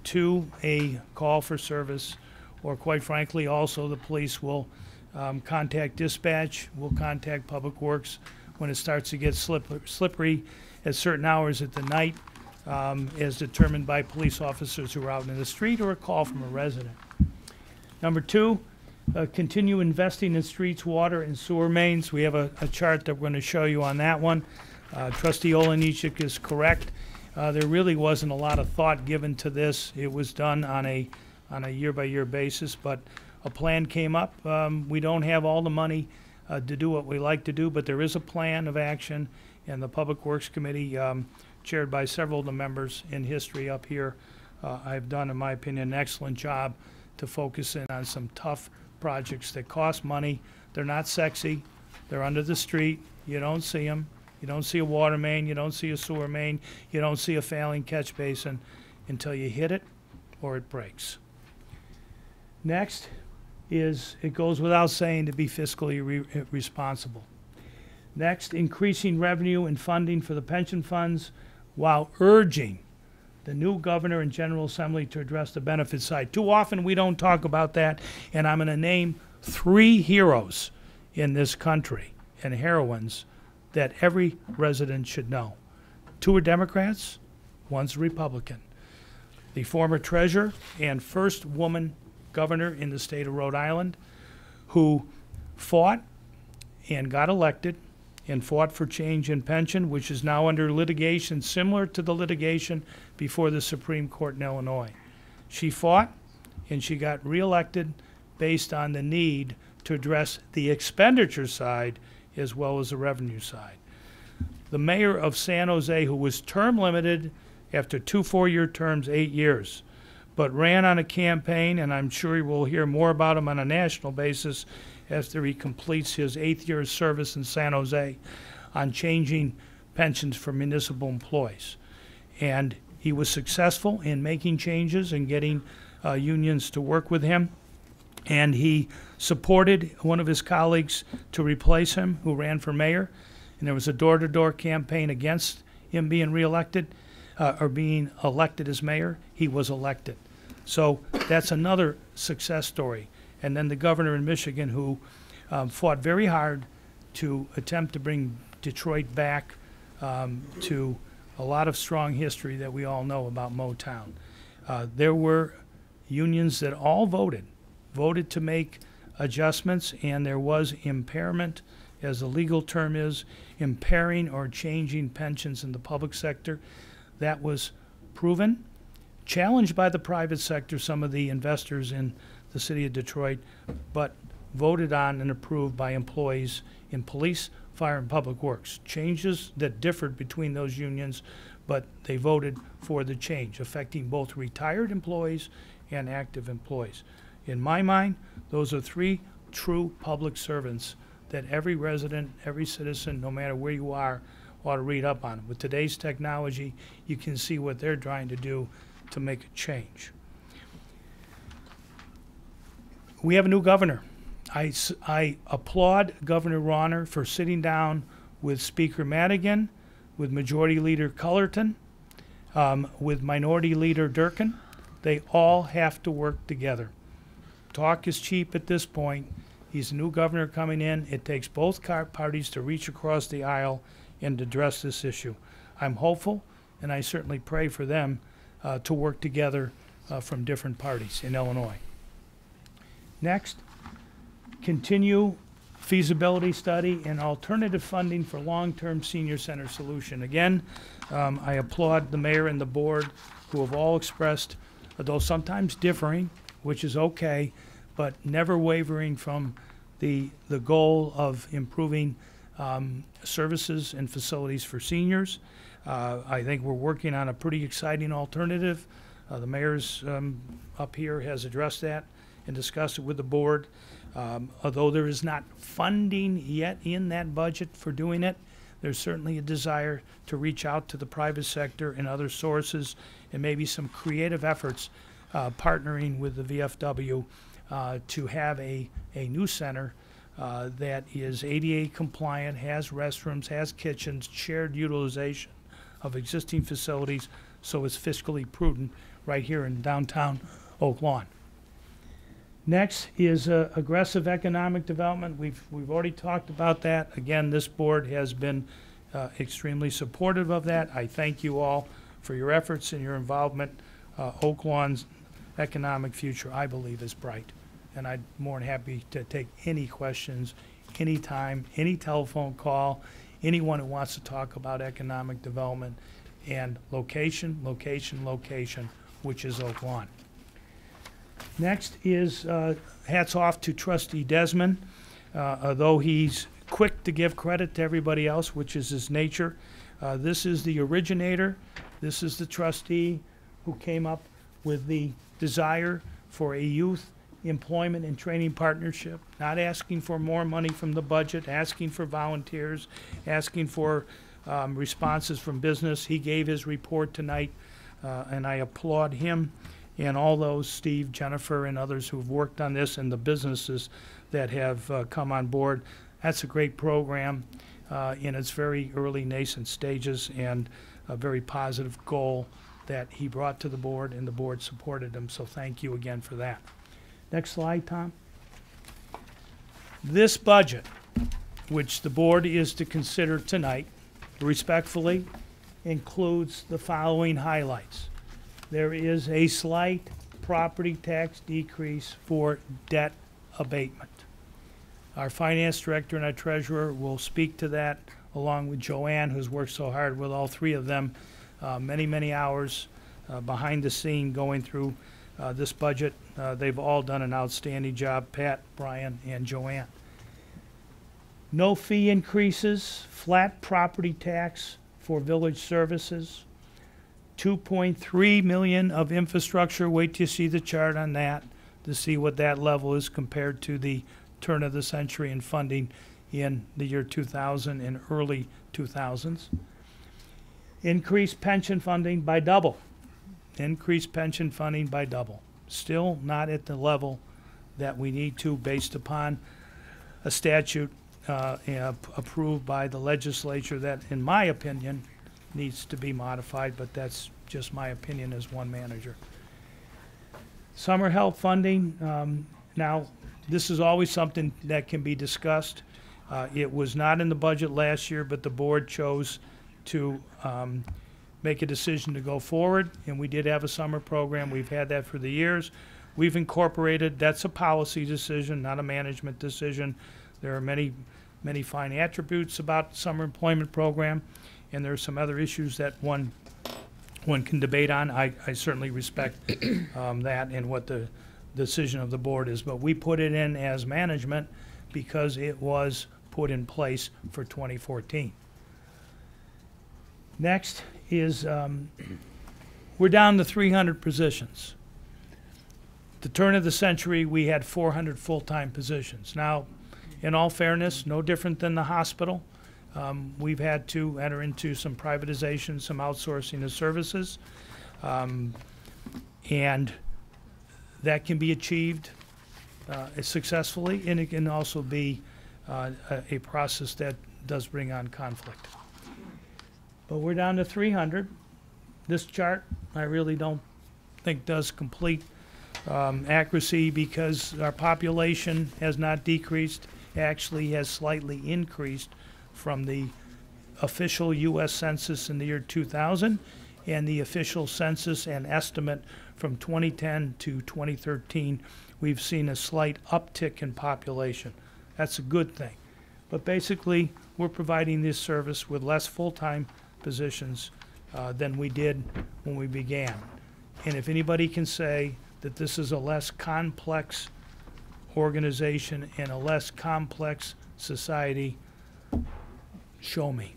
to a call for service, or quite frankly, also the police will contact dispatch, will contact Public Works when it starts to get slippery at certain hours at the night, as determined by police officers who are out in the street or a call from a resident. Number two, continue investing in streets, water, and sewer mains. We have a chart that we're going to show you on that one. Trustee Olenichik is correct. There really wasn't a lot of thought given to this. It was done on a year-by-year basis, but a plan came up. We don't have all the money to do what we like to do, but there is a plan of action, and the Public Works Committee, chaired by several of the members in history up here, I've done, in my opinion, an excellent job to focus in on some tough projects that cost money. They're not sexy. They're under the street. You don't see them. You don't see a water main. You don't see a sewer main. You don't see a failing catch basin until you hit it or it breaks. Next is, it goes without saying, to be fiscally responsible. Next, increasing revenue and funding for the pension funds while urging the new governor and General Assembly to address the benefit side. Too often we don't talk about that, and I'm going to name 3 heroes in this country and heroines that every resident should know. 2 are Democrats, 1's a Republican. The former treasurer and first woman governor in the state of Rhode Island, who fought and got elected and fought for change in pension, which is now under litigation similar to the litigation before the Supreme Court in Illinois. She fought and she got reelected based on the need to address the expenditure side as well as the revenue side. The mayor of San Jose, who was term limited after 2 4-year terms, 8 years, but ran on a campaign, and I'm sure we'll hear more about him on a national basis after he completes his 8th year of service in San Jose, on changing pensions for municipal employees. And he was successful in making changes and getting unions to work with him. And he supported one of his colleagues to replace him, who ran for mayor. And there was a door-to-door campaign against him being reelected or being elected as mayor. He was elected. So that's another success story. And then the governor in Michigan, who fought very hard to attempt to bring Detroit back to a lot of strong history that we all know about Motown. There were unions that all voted to make adjustments, and there was impairment, as the legal term is, impairing or changing pensions in the public sector. That was proven, challenged by the private sector, some of the investors in the city of Detroit, but voted on and approved by employees in police, fire, and public works. Changes that differed between those unions, but they voted for the change, affecting both retired employees and active employees. In my mind, those are 3 true public servants that every resident, every citizen, no matter where you are, ought to read up on. With today's technology, you can see what they're trying to do to make a change. We have a new governor. I applaud Governor Rauner for sitting down with Speaker Madigan, with Majority Leader Cullerton, with Minority Leader Durkin. They all have to work together. Talk is cheap at this point. He's a new governor coming in. It takes both parties to reach across the aisle and address this issue. I'm hopeful, and I certainly pray for them to work together from different parties in Illinois. Next, continue feasibility study and alternative funding for long-term senior center solution. Again, I applaud the mayor and the board who have all expressed, though sometimes differing, which is okay, but never wavering from the goal of improving services and facilities for seniors. I think we're working on a pretty exciting alternative. The mayor's up here has addressed that and discussed it with the board. Although there is not funding yet in that budget for doing it, there's certainly a desire to reach out to the private sector and other sources and maybe some creative efforts partnering with the VFW to have a new center that is ADA compliant, has restrooms, has kitchens, shared utilization of existing facilities, so it's fiscally prudent right here in downtown Oak Lawn. Next is aggressive economic development. We've already talked about that. Again, this board has been extremely supportive of that. I thank you all for your efforts and your involvement. Oak Lawn's economic future, I believe, is bright. And I'm more than happy to take any questions, anytime, any telephone call, anyone who wants to talk about economic development and location, location, location, which is Oak Lawn. Next is hats off to Trustee Desmond. Although he's quick to give credit to everybody else, which is his nature, this is the originator. This is the trustee who came up with the desire for a youth employment and training partnership, not asking for more money from the budget, asking for volunteers, asking for responses from business. He gave his report tonight, and I applaud him and all those, Steve, Jennifer, and others who've worked on this, and the businesses that have come on board. That's a great program in its very early nascent stages, and a very positive goal that he brought to the board, and the board supported him, so thank you again for that. Next slide, Tom. This budget, which the board is to consider tonight, respectfully includes the following highlights. There is a slight property tax decrease for debt abatement. Our finance director and our treasurer will speak to that, along with Joanne, who's worked so hard with all three of them, many, many hours behind the scene going through this budget. They've all done an outstanding job, Pat, Brian, and Joanne. No fee increases, flat property tax for village services, 2.3 million of infrastructure. Wait till you see the chart on that to see what that level is compared to the turn of the century in funding in the year 2000 and early 2000s. Increased pension funding by double. Increased pension funding by double. Still not at the level that we need to based upon a statute approved by the legislature that, in my opinion, needs to be modified, but that's just my opinion as one manager. Summer help funding. Now, this is always something that can be discussed. It was not in the budget last year, but the board chose to make a decision to go forward, and we did have a summer program. We've had that for the years. We've incorporated, that's a policy decision, not a management decision. There are many, many fine attributes about summer employment program, and there are some other issues that one can debate on. I certainly respect that and what the decision of the board is, but we put it in as management because it was put in place for 2014. Next is we're down to 300 positions. At the turn of the century, we had 400 full-time positions. Now, in all fairness, no different than the hospital. We've had to enter into some privatization, some outsourcing of services, and that can be achieved successfully, and it can also be a process that does bring on conflict. But we're down to 300. This chart, I really don't think does complete accuracy because our population has not decreased, actually has slightly increased from the official U.S. Census in the year 2000 and the official census and estimate from 2010 to 2013. We've seen a slight uptick in population. That's a good thing. But basically, we're providing this service with less full-time positions than we did when we began. And if anybody can say that this is a less complex organization and a less complex society, show me.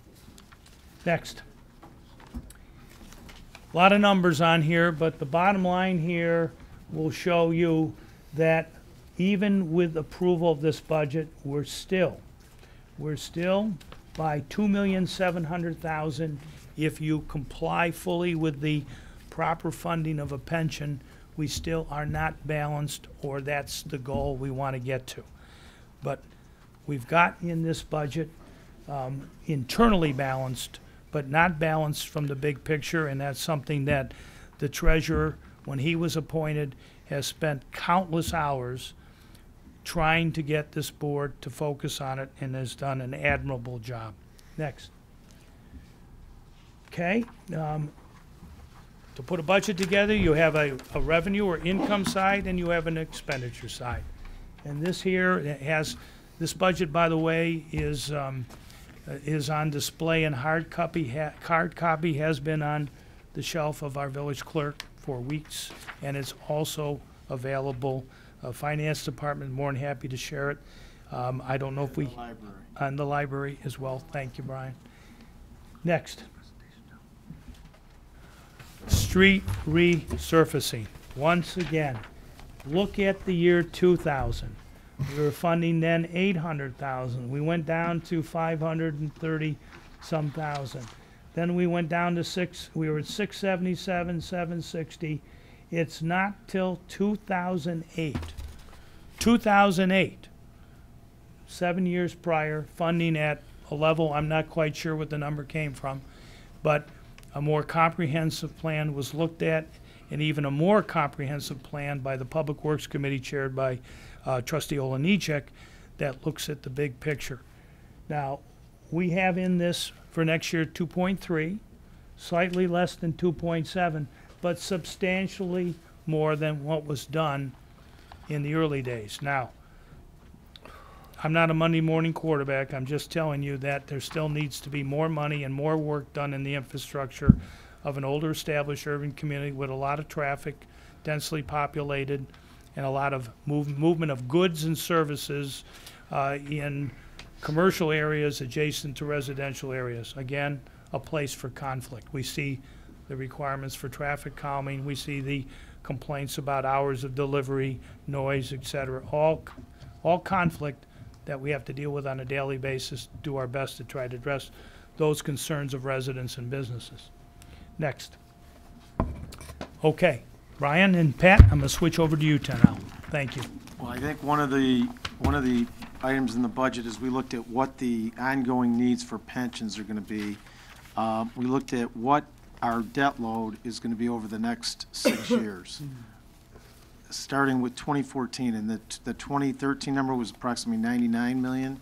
Next. A lot of numbers on here, but the bottom line here will show you that even with approval of this budget, we're still by $2,700,000 if you comply fully with the proper funding of a pension. We still are not balanced, or that's the goal we want to get to. But we've got in this budget internally balanced, but not balanced from the big picture, and that's something that the treasurer, when he was appointed, has spent countless hours trying to get this board to focus on it and has done an admirable job. Next. Okay. To put a budget together, you have a revenue or income side and you have an expenditure side. And this here has, this budget, by the way, is on display in hard copy. Hard copy has been on the shelf of our village clerk for weeks, and it's also available. Finance department more than happy to share it. I don't know if we on the library as well. Thank you, Brian. Next. Street resurfacing. Once again, look at the year 2000. We were funding then 800,000. We went down to 530 some thousand. Then we went down to we were at 677, 760. It's not till 2008. 2008, 7 years prior, funding at a level I'm not quite sure what the number came from, but a more comprehensive plan was looked at, and even a more comprehensive plan by the Public Works Committee chaired by Trustee Olenichek that looks at the big picture. Now, we have in this for next year 2.3, slightly less than 2.7, but substantially more than what was done in the early days. Now, I'm not a Monday morning quarterback. I'm just telling you that there still needs to be more money and more work done in the infrastructure of an older established urban community with a lot of traffic, densely populated, and a lot of movement of goods and services in commercial areas adjacent to residential areas. Again, a place for conflict. We see the requirements for traffic calming. We see the complaints about hours of delivery, noise, etc. All conflict that we have to deal with on a daily basis, do our best to try to address those concerns of residents and businesses. Next. Okay, Brian and Pat, I'm gonna switch over to you now. Thank you. Well, I think one of the items in the budget is we looked at what the ongoing needs for pensions are gonna be. We looked at what our debt load is gonna be over the next 6 years. Starting with 2014, and the 2013 number was approximately 99 million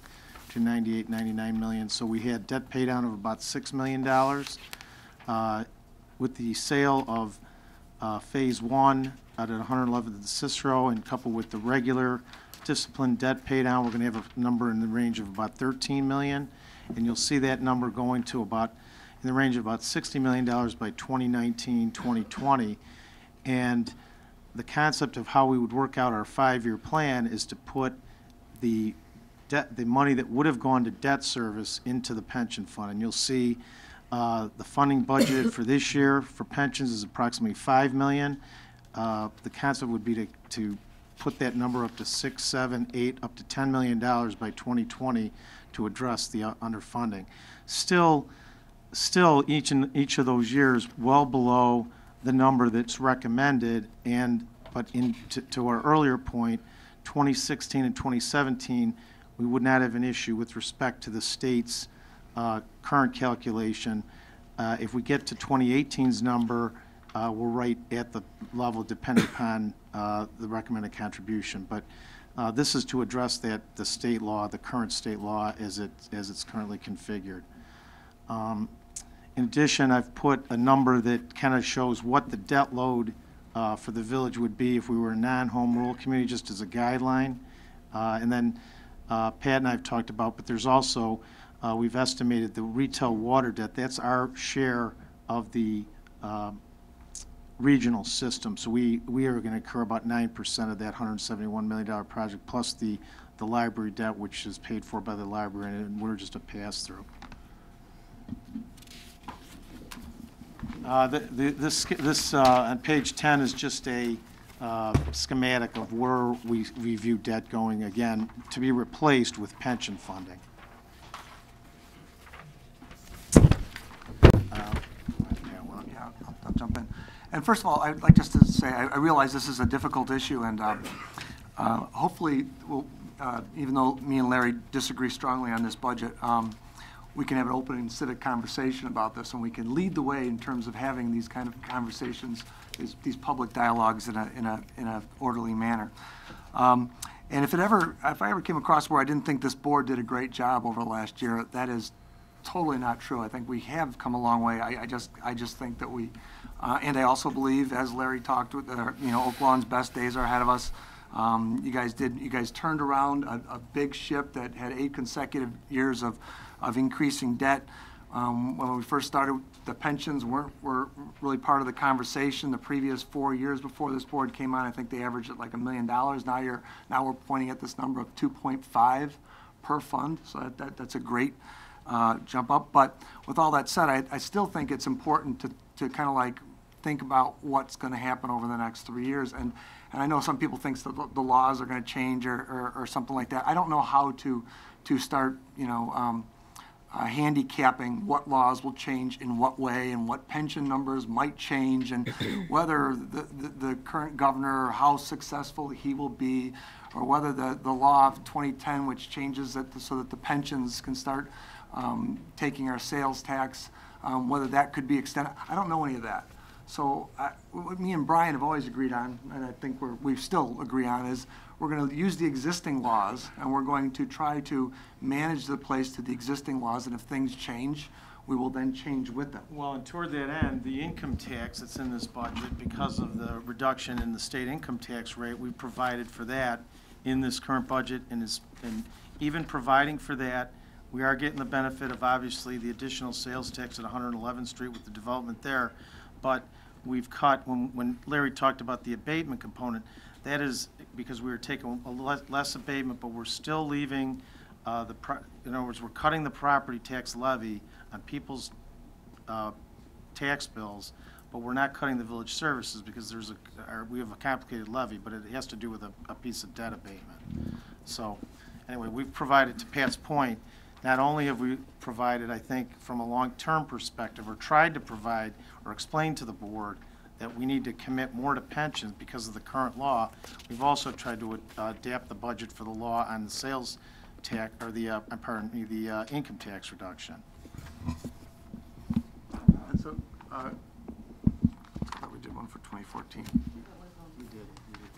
to 98, 99 million. So we had debt pay down of about $6 million. With the sale of phase one out at 111th of the Cicero, and coupled with the regular disciplined debt pay down, we're going to have a number in the range of about 13 million. And you'll see that number going to about in the range of about $60 million by 2019, 2020. And the concept of how we would work out our 5-year plan is to put the money that would have gone to debt service into the pension fund. And you'll see the funding budget for this year for pensions is approximately $5 million. The concept would be to put that number up to 6, 7, 8, up to $10 million by 2020 to address the underfunding. Still, each of those years well below the number that's recommended, but to our earlier point, 2016 and 2017, we would not have an issue with respect to the state's current calculation. If we get to 2018's number, we're right at the level depending upon the recommended contribution. But this is to address the state law, the current state law as it's currently configured. In addition, I've put a number that kind of shows what the debt load for the village would be if we were a non-home rule community, just as a guideline. And then Pat and I have talked about, but there's also, we've estimated the retail water debt. That's our share of the regional system. So we are going to incur about 9% of that $171 million project, plus the library debt, which is paid for by the library, and we're just a pass-through. This on page 10 is just a schematic of where we view debt going, again, to be replaced with pension funding. Yeah, I'll jump in. And first of all, I'd like just to say, I realize this is a difficult issue, and hopefully, we'll, even though me and Larry disagree strongly on this budget, we can have an open and civic conversation about this, and we can lead the way in terms of having these kind of conversations, these public dialogues in a orderly manner. And if I ever came across where I didn't think this board did a great job over the last year, that is totally not true. I think we have come a long way. I just think that we, and I also believe, as Larry talked with, Oak Lawn's best days are ahead of us. You guys turned around a big ship that had 8 consecutive years of increasing debt. When we first started, the pensions were really part of the conversation. The previous 4 years before this board came on, I think they averaged at like $1 million. Now we're pointing at this number of 2.5 per fund. So that's a great jump up. But with all that said, I still think it's important to kind of like think about what's going to happen over the next 3 years. And I know some people think that the laws are going to change or something like that. I don't know how to start, handicapping what laws will change in what way and what pension numbers might change and whether the current governor, how successful he will be, or whether the law of 2010, which changes it so that the pensions can start taking our sales tax, whether that could be extended. I don't know any of that. So what me and Brian have always agreed on, and I think we still agree on, is we're going to use the existing laws, and we're going to try to manage the place to the existing laws, and if things change, we will then change with them. Well, and toward that end, the income tax that's in this budget, because of the reduction in the state income tax rate, we provided for that in this current budget, and even providing for that, we are getting the benefit of obviously the additional sales tax at 111th Street with the development there, but we've cut, when Larry talked about the abatement component, that is because we were taking a less abatement, but we're still leaving in other words, we're cutting the property tax levy on people's tax bills, but we're not cutting the village services because we have a complicated levy, but it has to do with a piece of debt abatement. So anyway, we've provided, to Pat's point, not only have we provided, I think, from a long-term perspective, or tried to provide or explain to the board that we need to commit more to pensions because of the current law, we've also tried to adapt the budget for the law on the sales tax, or the income tax reduction. And so, I thought we did one for 2014. We did.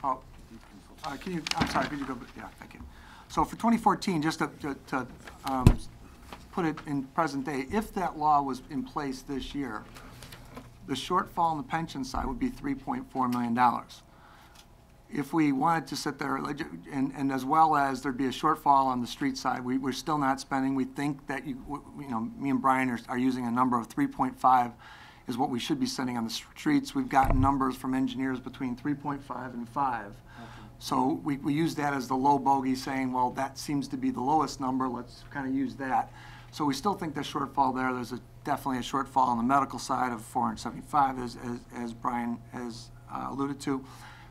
Oh, I'm sorry, could you go, yeah, thank you. So for 2014, just to put it in present day, if that law was in place this year, the shortfall on the pension side would be $3.4 million. If we wanted to sit there, and as well as there'd be a shortfall on the street side, we're still not spending. We think that, me and Brian are using a number of 3.5 is what we should be spending on the streets. We've gotten numbers from engineers between 3.5 and 5. Okay. So we use that as the low bogey, saying, well, that seems to be the lowest number. Let's kind of use that. So we still think there's shortfall there. There's definitely a shortfall on the medical side of 475, as Brian has alluded to,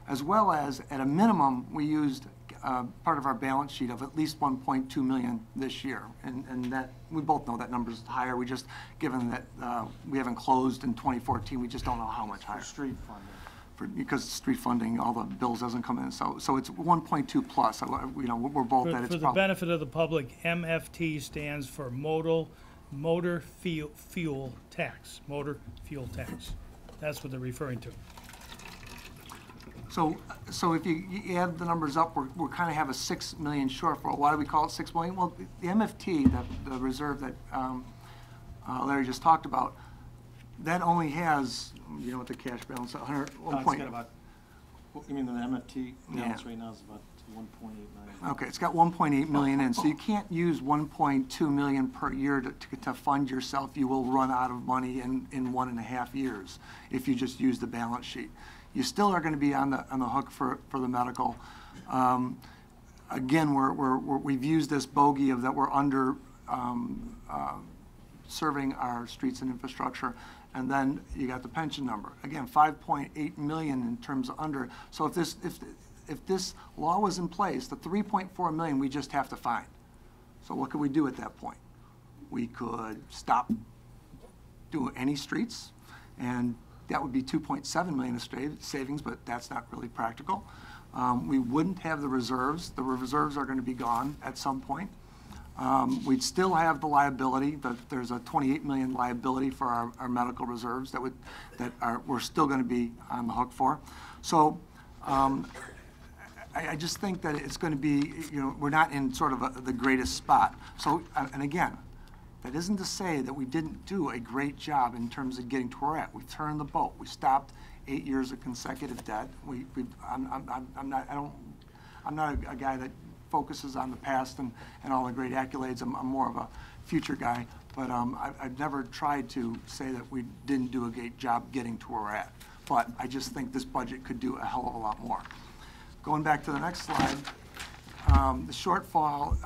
as well as, at a minimum, we used part of our balance sheet of at least 1.2 million this year, and that we both know that number's higher. We just, given that we haven't closed in 2014, we just don't know how much higher. For street funding. Because street funding, all the bills doesn't come in, so it's 1.2 plus. We're both at its For the benefit of the public, MFT stands for motor fuel tax. Motor fuel tax. That's what they're referring to. So if you add the numbers up, we're kind of have a 6 million shortfall. Why do we call it 6 million? Well, the MFT, the reserve that Larry just talked about, that only has, you know what the cash balance, 100, It's got about, you mean the MFT balance right now is about 1.8 million. Okay, it's got 1.8 million in, so you can't use 1.2 million per year to fund yourself. You will run out of money in 1.5 years if you just use the balance sheet. You still are going to be on the hook for the medical. Again, we've used this bogey of that we're under serving our streets and infrastructure, and then you got the pension number. Again, 5.8 million in terms of under. So if this law was in place, the 3.4 million we just have to find. So what could we do at that point? We could stop doing any streets, and that would be 2.7 million of savings, but that's not really practical. We wouldn't have the reserves. The reserves are going to be gone at some point. We'd still have the liability. There's a 28 million liability for our medical reserves we're still going to be on the hook for. So I just think that it's going to be, you know, we're not in sort of the greatest spot. So, and again, that isn't to say that we didn't do a great job in terms of getting to where we're at. We turned the boat. We stopped 8 years of consecutive debt. I'm not a guy that focuses on the past and all the great accolades. I'm more of a future guy. But I've never tried to say that we didn't do a great job getting to where we're at. But I just think this budget could do a hell of a lot more. Going back to the next slide, the shortfall,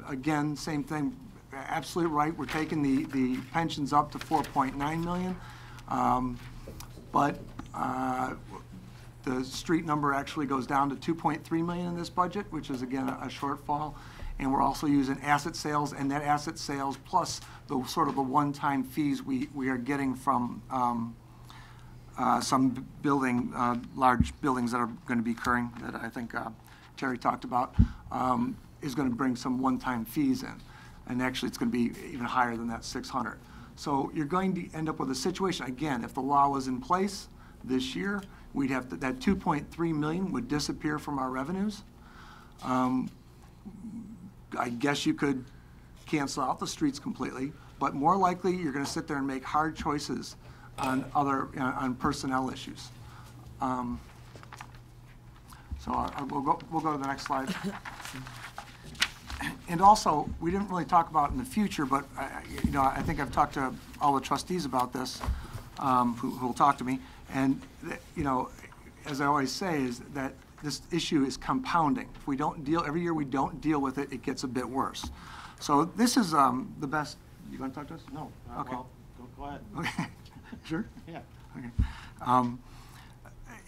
again, same thing. Absolutely right. We're taking the pensions up to 4.9 million, but the street number actually goes down to 2.3 million in this budget, which is again a shortfall. And we're also using asset sales, and that asset sales plus the sort of the one-time fees we are getting from some large buildings that are going to be occurring that I think Terry talked about, is going to bring some one-time fees in. And actually, it's going to be even higher than that 600. So you're going to end up with a situation, again, if the law was in place this year, we'd have to, that 2.3 million would disappear from our revenues. I guess you could cancel out the streets completely, but more likely you're going to sit there and make hard choices on on personnel issues. We'll go to the next slide. And also, we didn't really talk about in the future, but you know, I think I've talked to all the trustees about this, who will talk to me. And you know, as I always say, is that this issue is compounding. If we don't deal every year, we don't deal with it, it gets a bit worse. So this is the best. You want to talk to us? No. Okay. Well, go ahead. Okay. Sure. Yeah. Okay.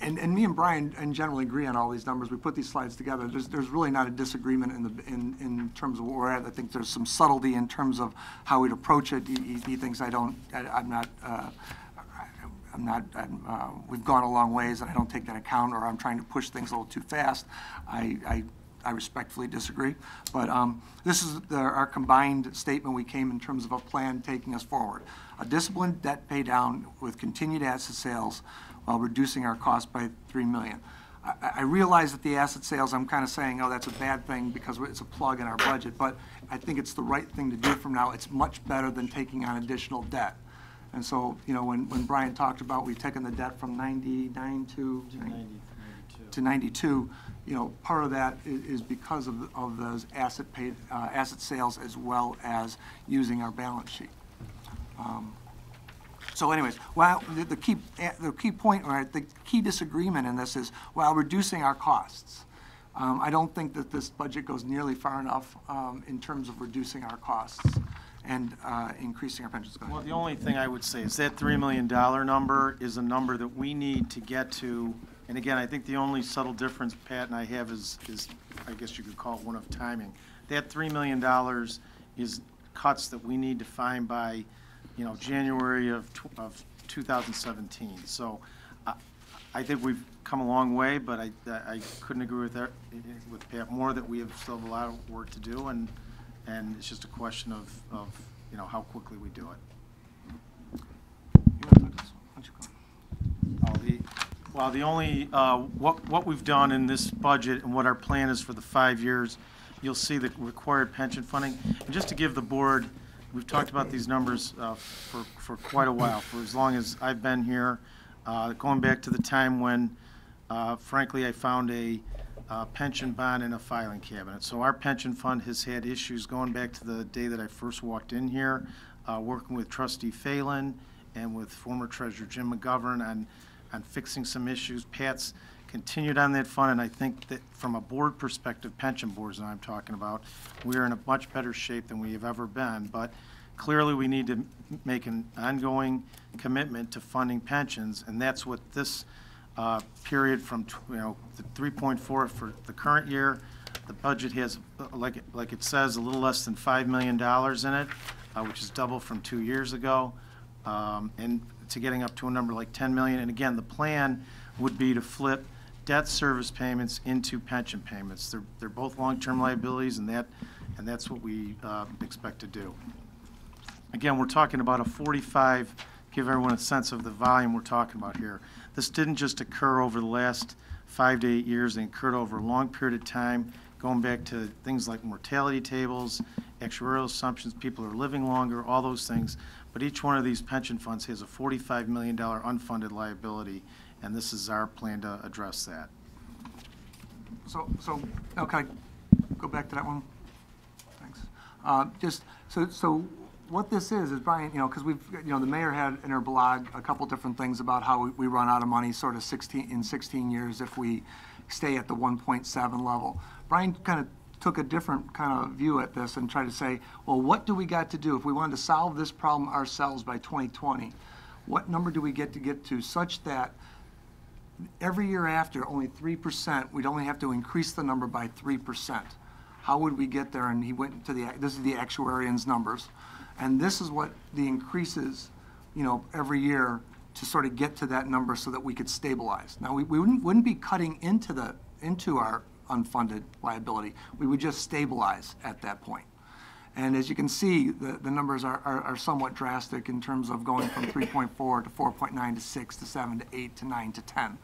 And me and Brian in general agree on all these numbers. We put these slides together. There's really not a disagreement in terms of where we're at. I think there's some subtlety in terms of how we'd approach it. He thinks I'm not. We've gone a long ways, and I don't take that account, or I'm trying to push things a little too fast. I respectfully disagree. But this is our combined statement we came in terms of a plan taking us forward. A disciplined debt pay down with continued asset sales while reducing our cost by $3 million. I realize that the asset sales, I'm kind of saying, oh, that's a bad thing because it's a plug in our budget, but I think it's the right thing to do from now. It's much better than taking on additional debt. And so, you know, when Brian talked about we've taken the debt from 99 to 92, you know, part of that is because of those asset sales as well as using our balance sheet. So anyways, while the key point, or the key disagreement in this is while reducing our costs. I don't think that this budget goes nearly far enough in terms of reducing our costs and increasing our pensions. Well, the only thing I would say is that $3 million number is a number that we need to get to. And again, I think the only subtle difference Pat and I have is I guess you could call it one of timing. That $3 million is cuts that we need to find by, you know, January of 2017. So I think we've come a long way, but I couldn't agree with Pat more that we still have a lot of work to do, and it's just a question of you know, how quickly we do it. You want to talk to us? Why don't you go? Well, the only, what we've done in this budget and what our plan is for the 5 years, you'll see the required pension funding. And just to give the board, we've talked about these numbers for quite a while, for as long as I've been here, going back to the time when, frankly, I found a pension bond in a filing cabinet. So our pension fund has had issues going back to the day that I first walked in here, working with Trustee Phelan and with former Treasurer Jim McGovern on fixing some issues. Pat's continued on that fund, and I think that from a board perspective, pension boards that I'm talking about, we are in a much better shape than we have ever been. But clearly, we need to make an ongoing commitment to funding pensions, and that's what this period from, the 3.4 for the current year. The budget has, like it says, a little less than $5 million in it, which is double from 2 years ago, and to getting up to a number like 10 million. And again, the plan would be to flip debt service payments into pension payments. They're both long-term liabilities, and that's what we expect to do. Again, we're talking about a 45, give everyone a sense of the volume we're talking about here. This didn't just occur over the last 5 to 8 years. It occurred over a long period of time, going back to things like mortality tables, actuarial assumptions, people are living longer, all those things. But each one of these pension funds has a $45 million unfunded liability, and this is our plan to address that. So, now can I go back to that one? Thanks. So what this is Brian, because the mayor had in her blog a couple different things about how we run out of money sort of 16 years if we stay at the 1.7 level. Brian kind of took a different kind of view at this and tried to say, well, what do we got to do if we wanted to solve this problem ourselves by 2020? What number do we get to such that every year after only 3%, we'd only have to increase the number by 3%. How would we get there? And he went to this is the actuarian's numbers. And this is what the increases, every year to sort of get to that number so that we could stabilize. Now, we wouldn't be cutting into our unfunded liability. We would just stabilize at that point. And as you can see, the numbers are somewhat drastic in terms of going from 3.4 to 4.9 to 6 to 7 to 8 to 9 to 10.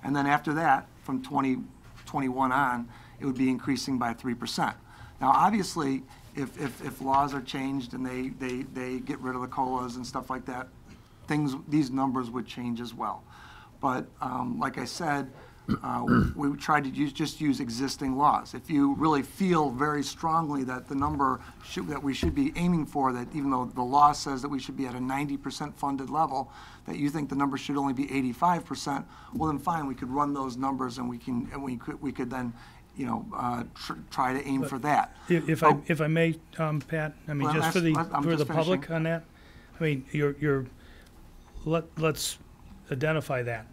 And then after that, from 2021 on, it would be increasing by 3%. Now, obviously, if laws are changed and they get rid of the COLAs and stuff like that, these numbers would change as well. But like I said, we would try to just use existing laws. If you really feel very strongly that the number that we should be aiming for, that even though the law says that we should be at a 90% funded level, that you think the number should only be 85%, well then fine, we could run those numbers and we could then try to aim for that. If I may, Pat, I mean, just for the public on that, I mean, let's identify that.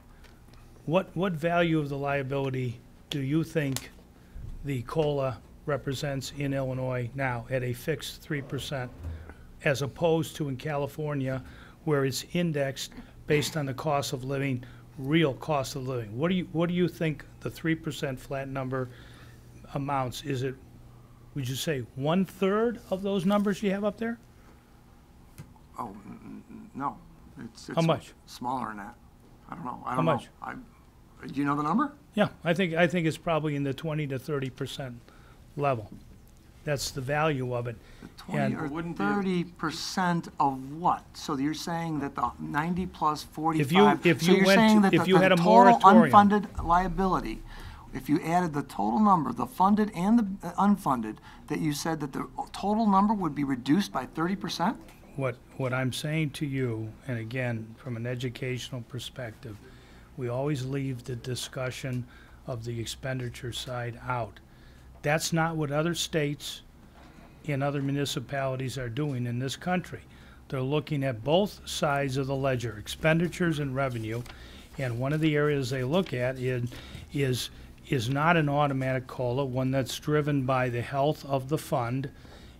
What value of the liability do you think the COLA represents in Illinois now at a fixed 3%, as opposed to in California where it's indexed based on the cost of living, real cost of living? What do you think the 3% flat number amounts? Is it, would you say, 1/3 of those numbers you have up there? Oh, no. It's how much? Smaller than that. I don't know. How much? Do you know the number? Yeah, I think it's probably in the 20 to 30% level. That's the value of it. The 20 or 30% of what? So you're saying that the 90 plus 45. If so you you're went saying to, that if the, you the had a total moratorium, unfunded liability, if you added the total number, the funded and the unfunded, that you said that the total number would be reduced by 30%? What I'm saying to you, and again, from an educational perspective, we always leave the discussion of the expenditure side out. That's not what other states and other municipalities are doing in this country. They're looking at both sides of the ledger, expenditures and revenue, and one of the areas they look at is not an automatic COLA, one that's driven by the health of the fund,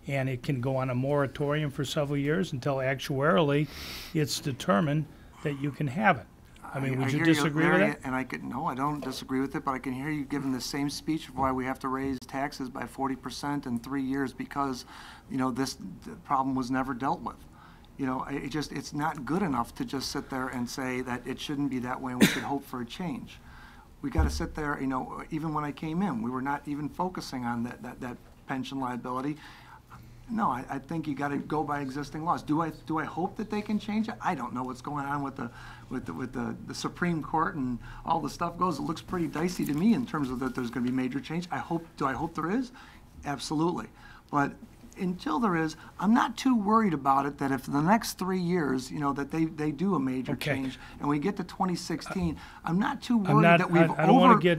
and it can go on a moratorium for several years until actuarially it's determined that you can have it. I mean, would you disagree with that? And no, I don't disagree with it, but I can hear you giving the same speech of why we have to raise taxes by 40% in 3 years because, this problem was never dealt with. You know, it's not good enough to just sit there and say that it shouldn't be that way and we should hope for a change. We got to sit there, you know, even when I came in, we were not even focusing on that pension liability. No, I think you got to go by existing laws. Do I hope that they can change it? I don't know what's going on with the Supreme Court and all the stuff goes. It looks pretty dicey to me in terms of that there's going to be major change. Do I hope there is? Absolutely. But until there is, I'm not too worried about it, that if in the next 3 years, you know, that they do a major change and we get to 2016, I'm not too worried that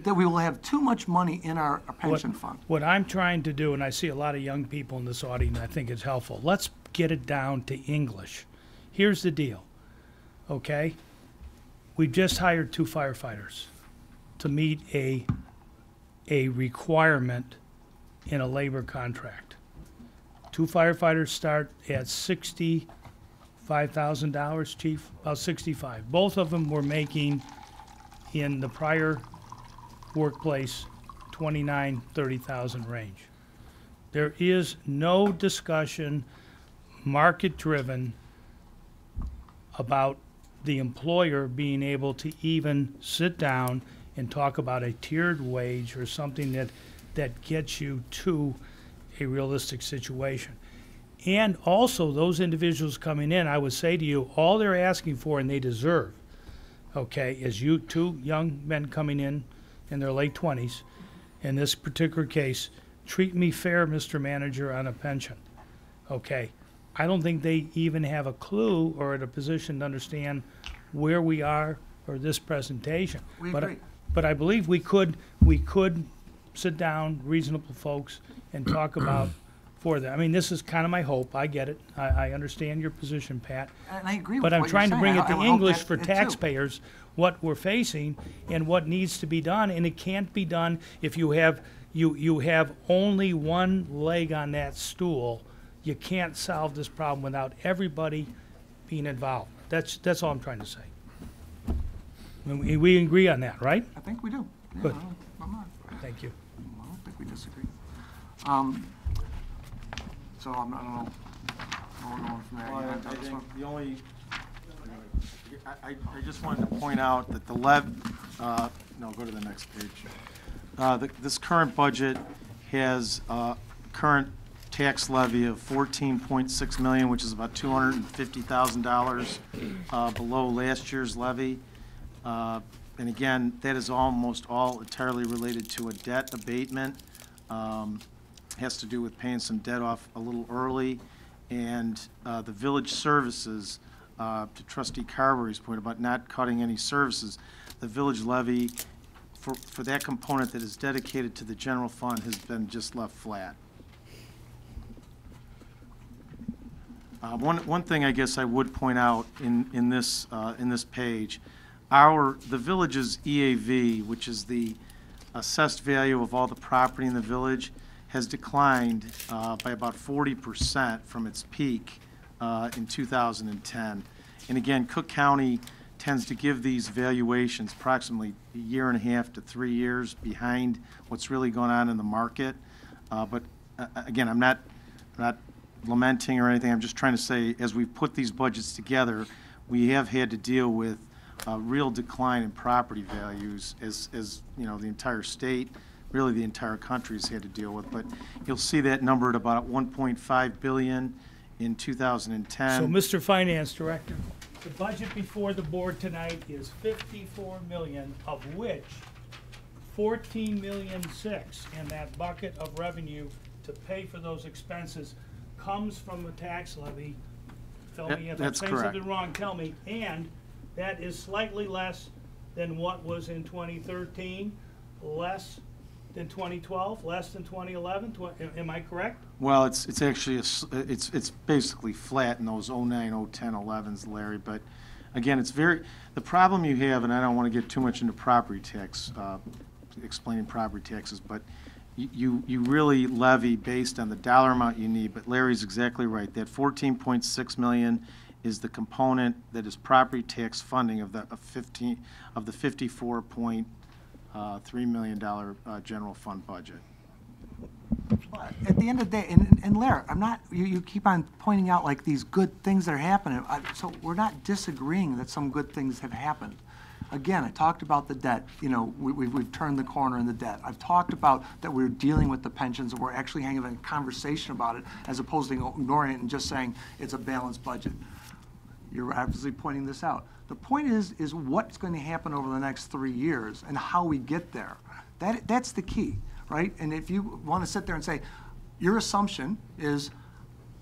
that we will have too much money in our pension fund. What I'm trying to do, and I see a lot of young people in this audience, I think it's helpful. Let's get it down to English. Here's the deal, okay? We've just hired 2 firefighters to meet a requirement in a labor contract. 2 firefighters start at $65,000, Chief, about 65. Both of them were making, in the prior workplace, 29, 30,000 range. There is no discussion, market-driven, about the employer being able to even sit down and talk about a tiered wage or something that gets you to a realistic situation. And also, those individuals coming in, I would say to you, all they're asking for, and they deserve, okay, is you 2 young men coming in their late 20s, in this particular case, treat me fair, Mr. Manager, on a pension, okay? I don't think they even have a clue or at a position to understand where we are or this presentation. We agree. But I believe we could sit down, reasonable folks, and talk about for them. I mean, this is kind of my hope. I get it. I understand your position, Pat. And I agree with But I'm what trying you're to bring saying. it to I would hope English that for it too. taxpayers, what we're facing and what needs to be done. And it can't be done if you have only one leg on that stool. You can't solve this problem without everybody being involved. That's all I'm trying to say. And we agree on that, right? I think we do. Yeah, Good. I'm not. Thank you. I don't think we disagree. So I don't know. Where we're going from there. Well, You I want to tell this think one? the only, I just wanted to point out that the no, go to the next page. This current budget has current tax levy of $14.6 million, which is about $250,000 below last year's levy. And again, that is almost all entirely related to a debt abatement. Has to do with paying some debt off a little early. And the village services, to Trustee Carberry's point about not cutting any services, the village levy for that component that is dedicated to the general fund has been just left flat. One thing I guess I would point out in this page, the village's EAV, which is the assessed value of all the property in the village, has declined by about 40% from its peak in 2010. And again, Cook County tends to give these valuations approximately a year and a half to 3 years behind what's really going on in the market. But again, I'm not lamenting or anything. I'm just trying to say, as we've put these budgets together, we have had to deal with a real decline in property values as you know, the entire state, really the entire country has had to deal with. But you'll see that number at about 1.5 billion in 2010. So, Mr. Finance Director, the budget before the board tonight is 54 million, of which 14.6 million in that bucket of revenue to pay for those expenses comes from the tax levy. Tell me if I'm That's saying correct. something wrong, tell me. And that is slightly less than what was in 2013, less than 2012, less than 2011. Am I correct? Well, it's actually, it's basically flat in those 09, 010, 11s, Larry, but again, the problem you have, and I don't want to get too much into property tax, explaining property taxes, but you really levy based on the dollar amount you need, but Larry's exactly right. That 14.6 million is the component that is property tax funding of the $54.3 million general fund budget. But at the end of the day, and Larry, I'm not, you keep on pointing out like these good things that are happening. So we're not disagreeing that some good things have happened. Again, I talked about the debt. You know, we've turned the corner in the debt. I've talked about that we're dealing with the pensions and we're actually having a conversation about it as opposed to ignoring it and just saying it's a balanced budget. You're obviously pointing this out. The point is what's going to happen over the next 3 years and how we get there. That's the key, right? And if you want to sit there and say, your assumption is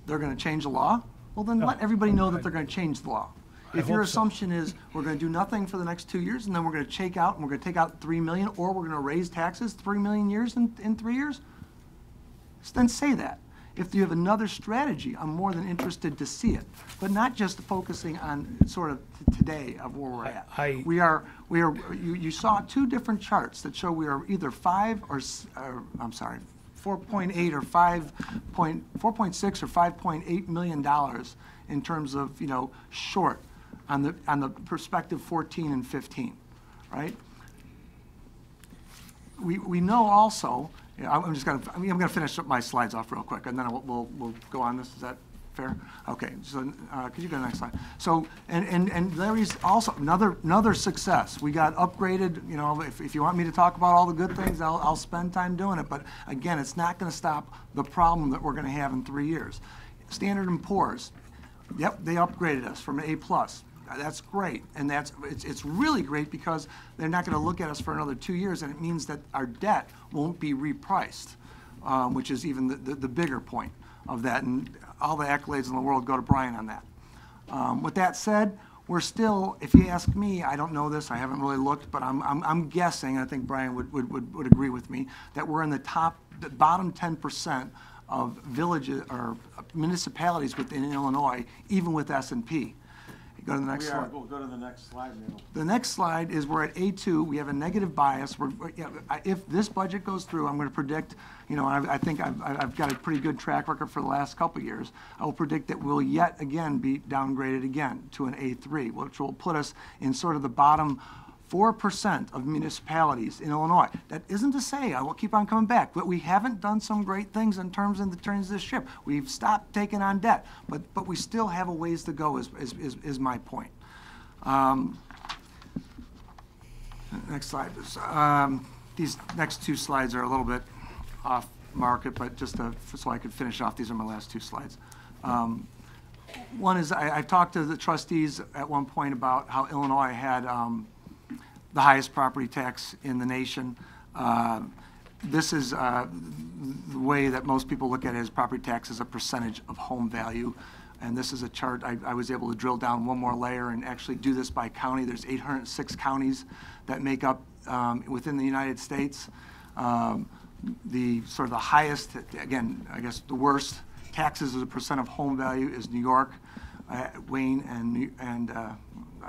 they're going to change the law, well, then let everybody know that they're going to change the law. If your assumption is we're going to do nothing for the next 2 years and then we're going to take out and we're going to take out $3 million or we're going to raise taxes 3 million years in 3 years, then say that. If you have another strategy, I'm more than interested to see it, but not just focusing on sort of today of where we're at. You saw 2 different charts that show we are either 4.8 or 4.6 or $5.8 million in terms of, you know, short on the perspective 14 and 15, right? We know also. Yeah, I'm gonna finish up my slides off real quick, and then we'll go on this. Is that fair? Okay. So could you go to the next slide? So and Larry's also another success. We got upgraded. You know, if you want me to talk about all the good things, I'll spend time doing it. But again, it's not going to stop the problem that we're going to have in 3 years. Standard & Poor's. Yep, they upgraded us from A+. That's great, and it's really great because they're not going to look at us for another 2 years, and it means that our debt won't be repriced, which is even the bigger point of that. And all the accolades in the world go to Brian on that. With that said, we're still, if you ask me, I don't know this, I haven't really looked, but I'm guessing, I think Brian would agree with me, that we're in the bottom 10% of villages or municipalities within Illinois, even with S&P. Go to the next slide. We'll go to the next slide now. The next slide is we're at A2. We have a negative bias. If this budget goes through, I'm going to predict, you know, I think I've got a pretty good track record for the last couple of years. I will predict that we'll yet again be downgraded again to an A3, which will put us in sort of the bottom 4% of municipalities in Illinois. That isn't to say, I will keep on coming back, but we haven't done some great things in terms of the turns of this ship. We've stopped taking on debt, but we still have a ways to go is my point. Next slide. These next 2 slides are a little bit off market, but just so I could finish off, these are my last 2 slides. One is I talked to the trustees at one point about how Illinois had the highest property tax in the nation. This is the way that most people look at it as property tax as a percentage of home value. And this is a chart I was able to drill down one more layer and actually do this by county. There's 806 counties that make up within the United States. The sort of the highest, again, I guess the worst taxes as a percent of home value is New York, Wayne, and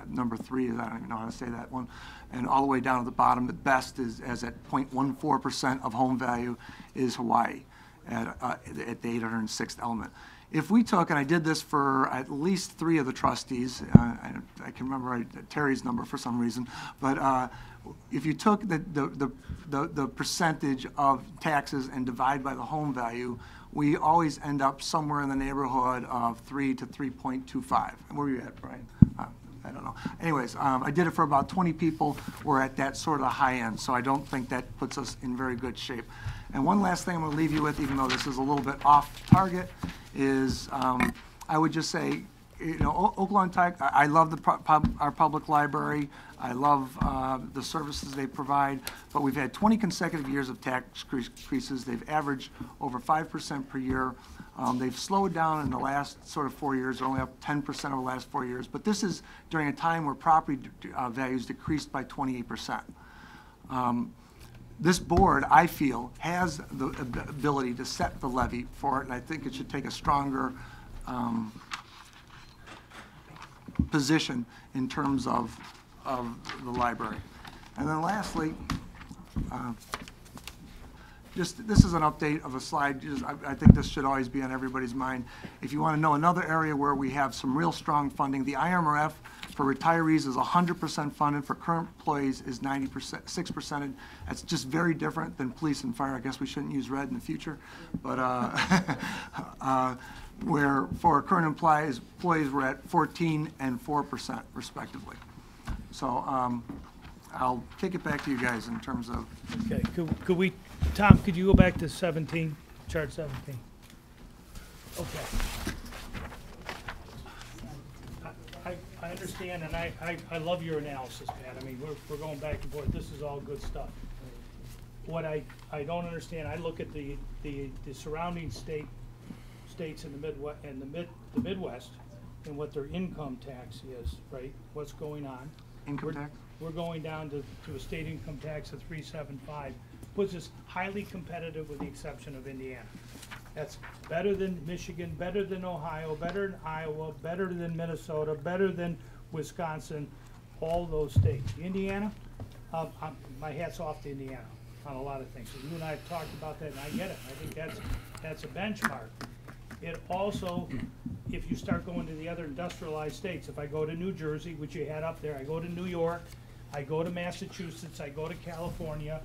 number 3 is, I don't even know how to say that one, and all the way down to the bottom. The best is as at 0.14% of home value is Hawaii at the 806th element. If we took, and I did this for at least 3 of the trustees, I can remember Terry's number for some reason, but if you took the percentage of taxes and divide by the home value, we always end up somewhere in the neighborhood of 3 to 3.25. And where are you at, Brian? I don't know. Anyways, I did it for about 20 people. We're at that sort of high end, so I don't think that puts us in very good shape. And one last thing I'm going to leave you with, even though this is a little bit off target, is I would just say, you know, Oaklawn Tech, I love our public library. I love the services they provide, but we've had 20 consecutive years of tax increases. They've averaged over 5% per year. They've slowed down in the last sort of 4 years. They're only up 10% over the last 4 years. But this is during a time where property values decreased by 28%. This board, I feel, has the ability to set the levy for it, and I think it should take a stronger position in terms of the library. And then lastly, just, this is an update of a slide. I think this should always be on everybody's mind. If you want to know another area where we have some real strong funding, the IMRF for retirees is 100% funded. For current employees is 6%. That's just very different than police and fire. I guess we shouldn't use red in the future, but where for current employees we're at 14% and 4% respectively. So I'll kick it back to you guys in terms of. Okay, could we, Tom, could you go back to 17, chart 17? Okay. I understand, and I love your analysis, Pat. I mean, we're going back and forth. This is all good stuff. What I don't understand, I look at the surrounding states in the Midwest and the Midwest and what their income tax is, right? What's going on? Income tax? We're going down to a state income tax of 375, puts us highly competitive with the exception of Indiana. That's better than Michigan, better than Ohio, better than Iowa, better than Minnesota, better than Wisconsin, all those states. Indiana, my hat's off to Indiana on a lot of things. You and I have talked about that, and I get it. I think that's a benchmark. It also, if you start going to the other industrialized states, if I go to New Jersey, which you had up there, I go to New York, I go to Massachusetts, I go to California,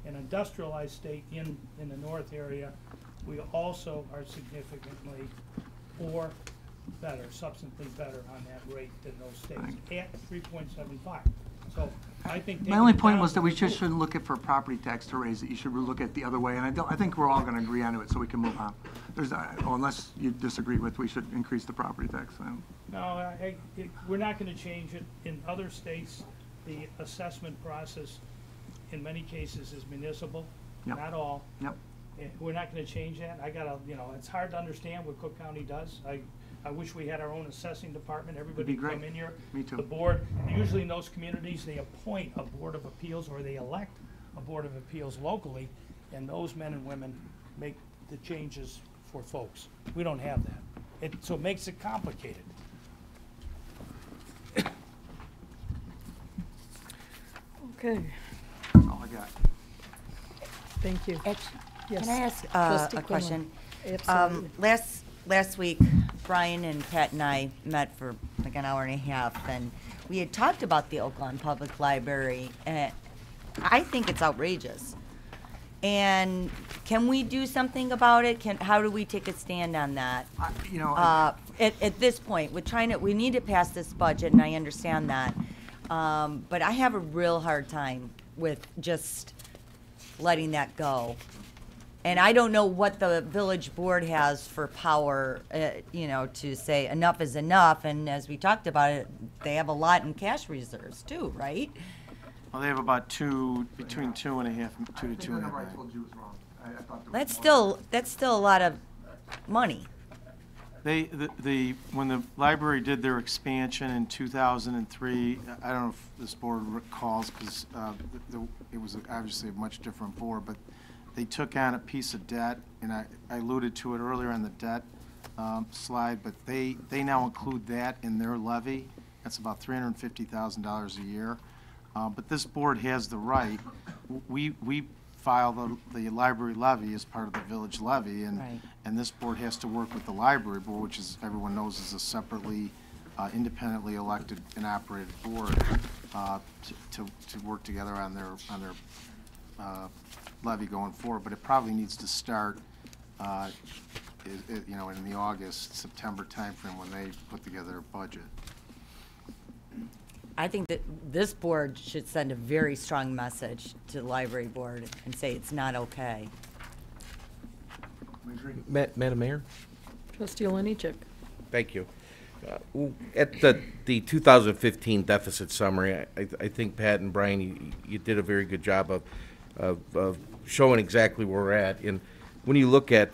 an industrialized state in the north area, we also are significantly or better, substantially better on that rate than those states at 3.75. So I think My only point was that we just shouldn't look at for property tax to raise it. You should look at the other way, and I think we're all going to agree on it, so we can move on. Unless you disagree with, we should increase the property tax. No, we're not going to change it. In other states, the assessment process, in many cases, is municipal. Yep. Not all. Yep. We're not going to change that. It's hard to understand what Cook County does. I wish we had our own assessing department. Everybody It'd be come great. in here. Me too. The board, usually in those communities, they appoint a board of appeals or they elect a board of appeals locally, and those men and women make the changes for folks. We don't have that. So it makes it complicated. Okay, That's all I got. thank you. Yes. Can I ask Trustee a question? Quinlan. Absolutely. Last week, Brian and Pat and I met for like an hour and a half, and we had talked about the Oakland Public Library, and I think it's outrageous. And can we do something about it? How do we take a stand on that? At this point, we need to pass this budget, and I understand that. But I have a real hard time with just letting that go. And I don't know what the village board has for power, to say enough is enough. And as we talked about it, they have a lot in cash reserves too, right? Well, they have about between 2.5, 2 to 2.5 I million. told you was wrong. I thought there was That's still a lot of money. When the library did their expansion in 2003, I don't know if this board recalls, because it was obviously a much different board, but they took on a piece of debt, and I alluded to it earlier on the debt slide, but they now include that in their levy. That's about $350,000 a year. But this board has the right. We file the library levy as part of the village levy, and Right. and this board has to work with the library board, which is, everyone knows, is a separately, independently elected and operated board, to work together on their levy going forward. But it probably needs to start, in the August, September timeframe when they put together a budget. I think that this board should send a very strong message to the library board and say it's not okay. Madam Mayor? Trustee Oliniechek. Thank you. At the 2015 deficit summary, I think Pat and Brian, you did a very good job of showing exactly where we're at. And when you look at,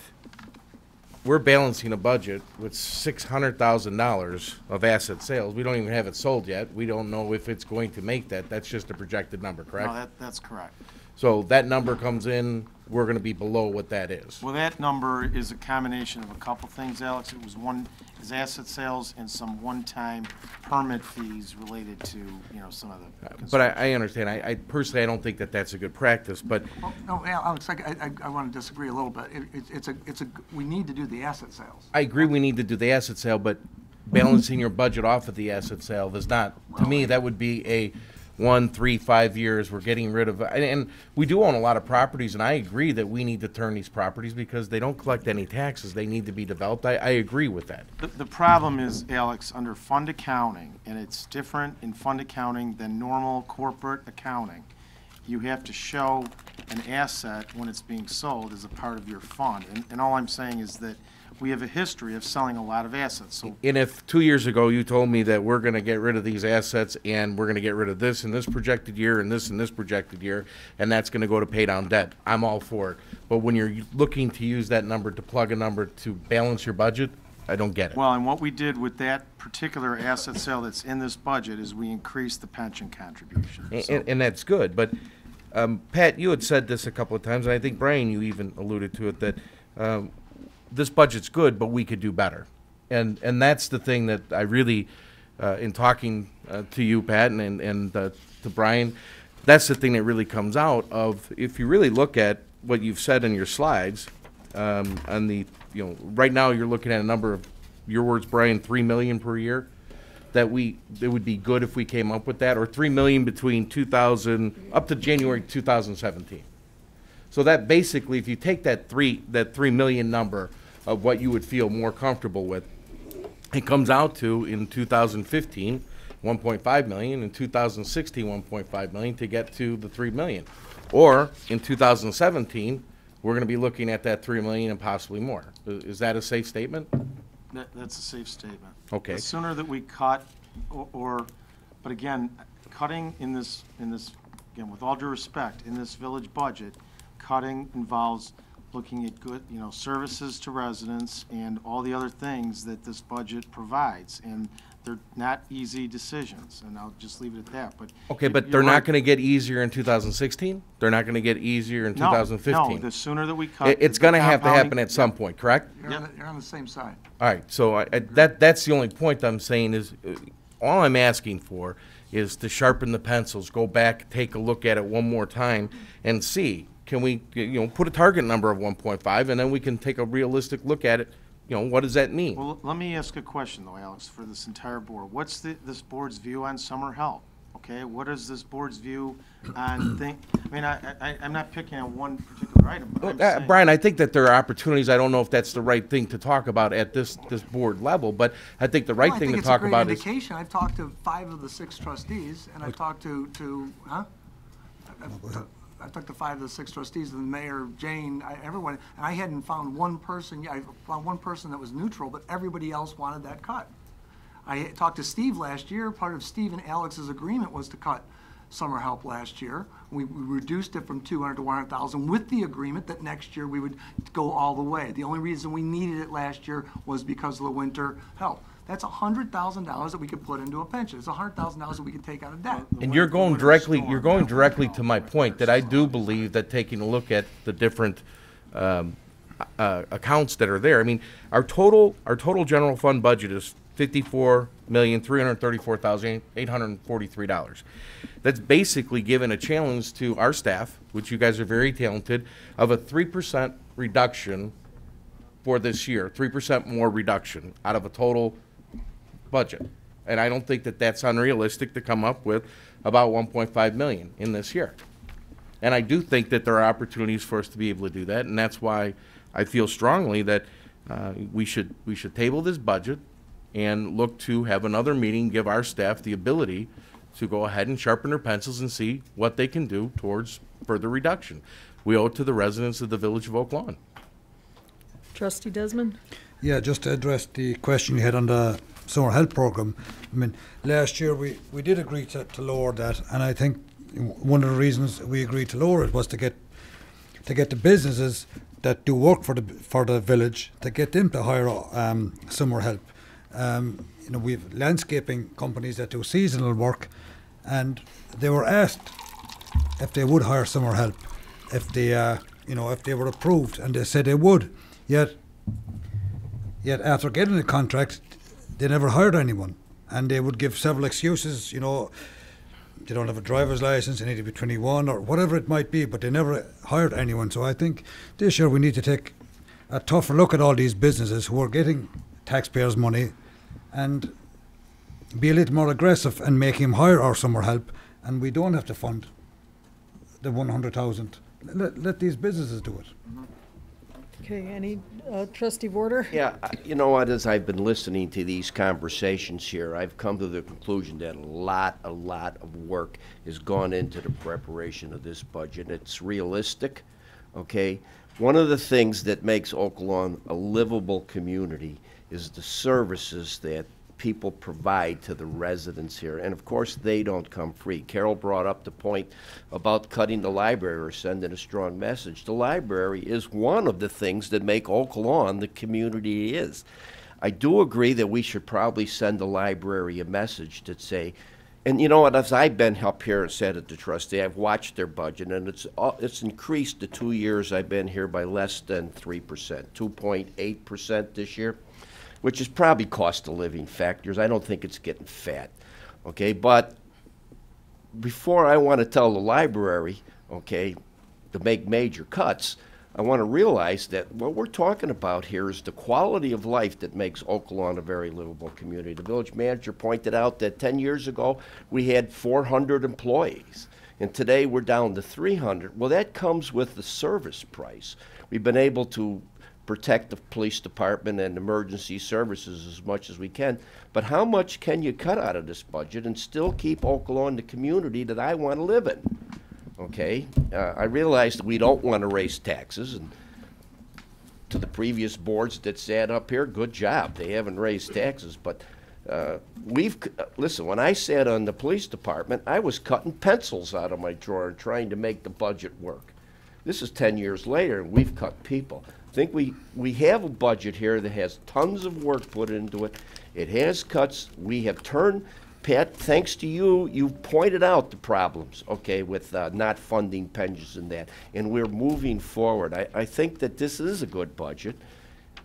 we're balancing a budget with $600,000 of asset sales. We don't even have it sold yet. We don't know if it's going to make that. That's just a projected number, correct? No, that's correct. So that number comes in, we're gonna be below what that is. Well, that number is a combination of a couple things, Alex. It was asset sales and some one-time permit fees related to, some of the. But I understand, I personally, I don't think that that's a good practice, but Well, no, Alex, I want to disagree a little bit. We need to do the asset sales. I agree we need to do the asset sale, but balancing your budget off of the asset sale does not, to me, that would be a 1, 3, 5 years, we're getting rid of, and we do own a lot of properties, and I agree that we need to turn these properties because they don't collect any taxes, they need to be developed, I agree with that. The problem is, Alex, under fund accounting, and it's different in fund accounting than normal corporate accounting. You have to show an asset when it's being sold as a part of your fund. And all I'm saying is that we have a history of selling a lot of assets, so. And if 2 years ago you told me that we're gonna get rid of these assets and we're gonna get rid of this in this projected year and this projected year, and that's gonna go to pay down debt, I'm all for it. But when you're looking to use that number to plug a number to balance your budget, I don't get it. Well, and what we did with that particular asset sale that's in this budget is we increased the pension contribution. So- And that's good, but, Pat, you had said this a couple of times, and I think, Brian, you even alluded to it, that, this budget's good, but we could do better. And that's the thing that I really, in talking to you, Pat, and to Brian, that's the thing that really comes out of, if you really look at what you've said in your slides, on the, right now you're looking at a number of, your words, Brian, 3 million per year, that it would be good if we came up with that, or 3 million between 2000, up to January 2017. So that basically, if you take that 3 million number of what you would feel more comfortable with, it comes out to, in 2015, 1.5 million, in 2016, 1.5 million to get to the 3 million. Or in 2017, we're gonna be looking at that 3 million and possibly more. Is that a safe statement? That's a safe statement. Okay. The sooner that we cut, but again, cutting in this, again, with all due respect, in this village budget, cutting involves looking at good, services to residents and all the other things that this budget provides. And they're not easy decisions, and I'll just leave it at that, but. Okay, but you're they're not right. gonna get easier in 2016? They're not gonna get easier in No, 2015? No, the sooner that we cut. It's the gonna have to happen compounding- at some point, correct? You're on the same side. All right, so that's the only point I'm saying is, all I'm asking for is to sharpen the pencils, go back, take a look at it one more time, and see, can we, put a target number of 1.5, and then we can take a realistic look at it, what does that mean? Well, let me ask a question though, Alex, for this entire board. What's this board's view on summer help? Okay, what is this board's view on I'm not picking on one particular item, but I'm saying. Brian, I think that there are opportunities, I don't know if that's the right thing to talk about at this board level, but I think the right thing to talk about I is. think it's a great indication. I've talked to 5 of the 6 trustees, and I've talked to I've talked to 5 of the 6 trustees, and the mayor, Jane, everyone, and I hadn't found one person, I found one person that was neutral, but everybody else wanted that cut. I talked to Steve last year. Part of Steve and Alex's agreement was to cut summer help last year. We reduced it from 200 to 100,000 with the agreement that next year we would go all the way. The only reason we needed it last year was because of the winter help. That's $100,000 that we could put into a pension. It's $100,000 that we could take out of debt. And you're going directly to my point, that I do believe that taking a look at the different accounts that are there, I mean, our total general fund budget is $54,334,843. That's basically given a challenge to our staff, which you guys are very talented, of a 3% reduction for this year, 3% more reduction out of a total budget. And I don't think that that's unrealistic to come up with about 1.5 million in this year. And I do think that there are opportunities for us to be able to do that, and that's why I feel strongly that we should table this budget and look to have another meeting, give our staff the ability to go ahead and sharpen their pencils and see what they can do towards further reduction. We owe it to the residents of the village of Oak Lawn. Trustee Desmond? Yeah, just to address the question you had on the summer help program. I mean, last year we did agree to lower that, and I think one of the reasons we agreed to lower it was to get the businesses that do work for the village, to get them to hire summer help. We have landscaping companies that do seasonal work, and they were asked if they would hire summer help, if they, if they were approved, and they said they would, yet after getting the contract, they never hired anyone, and they would give several excuses, they don't have a driver's license, they need to be 21 or whatever it might be, but they never hired anyone. So I think this year we need to take a tougher look at all these businesses who are getting taxpayers' money and be a little more aggressive and make him hire our summer help, and we don't have to fund the 100,000. Let these businesses do it. Okay, any trustee Vorder? Yeah, you know what, as I've been listening to these conversations here, I've come to the conclusion that a lot of work has gone into the preparation of this budget. It's realistic, okay? One of the things that makes Oak Lawn a livable community is the services that people provide to the residents here. And of course, they don't come free. Carol brought up the point about cutting the library or sending a strong message. The library is one of the things that make Oak Lawn the community it is. I do agree that we should probably send the library a message that say, and you know what, as I've been up here and said at the trustee, I've watched their budget, and it's increased the 2 years I've been here by less than 3%, 2.8% this year, which is probably cost of living factors. I don't think it's getting fat, okay? But before I want to tell the library, okay, to make major cuts, I want to realize that what we're talking about here is the quality of life that makes Oak Lawn a very livable community. The village manager pointed out that 10 years ago we had 400 employees, and today we're down to 300. Well, that comes with the service price. We've been able to protect the police department and emergency services as much as we can, but how much can you cut out of this budget and still keep Oak Lawn the community that I want to live in? Okay, I realize that we don't want to raise taxes, and to the previous boards that sat up here, good job. They haven't raised taxes, but listen, when I sat on the police department, I was cutting pencils out of my drawer and trying to make the budget work. This is 10 years later, and we've cut people. I think we have a budget here that has tons of work put into it. It has cuts. We have turned, Pat, thanks to you, you've pointed out the problems, okay, with not funding pensions and that, and we're moving forward. I think that this is a good budget.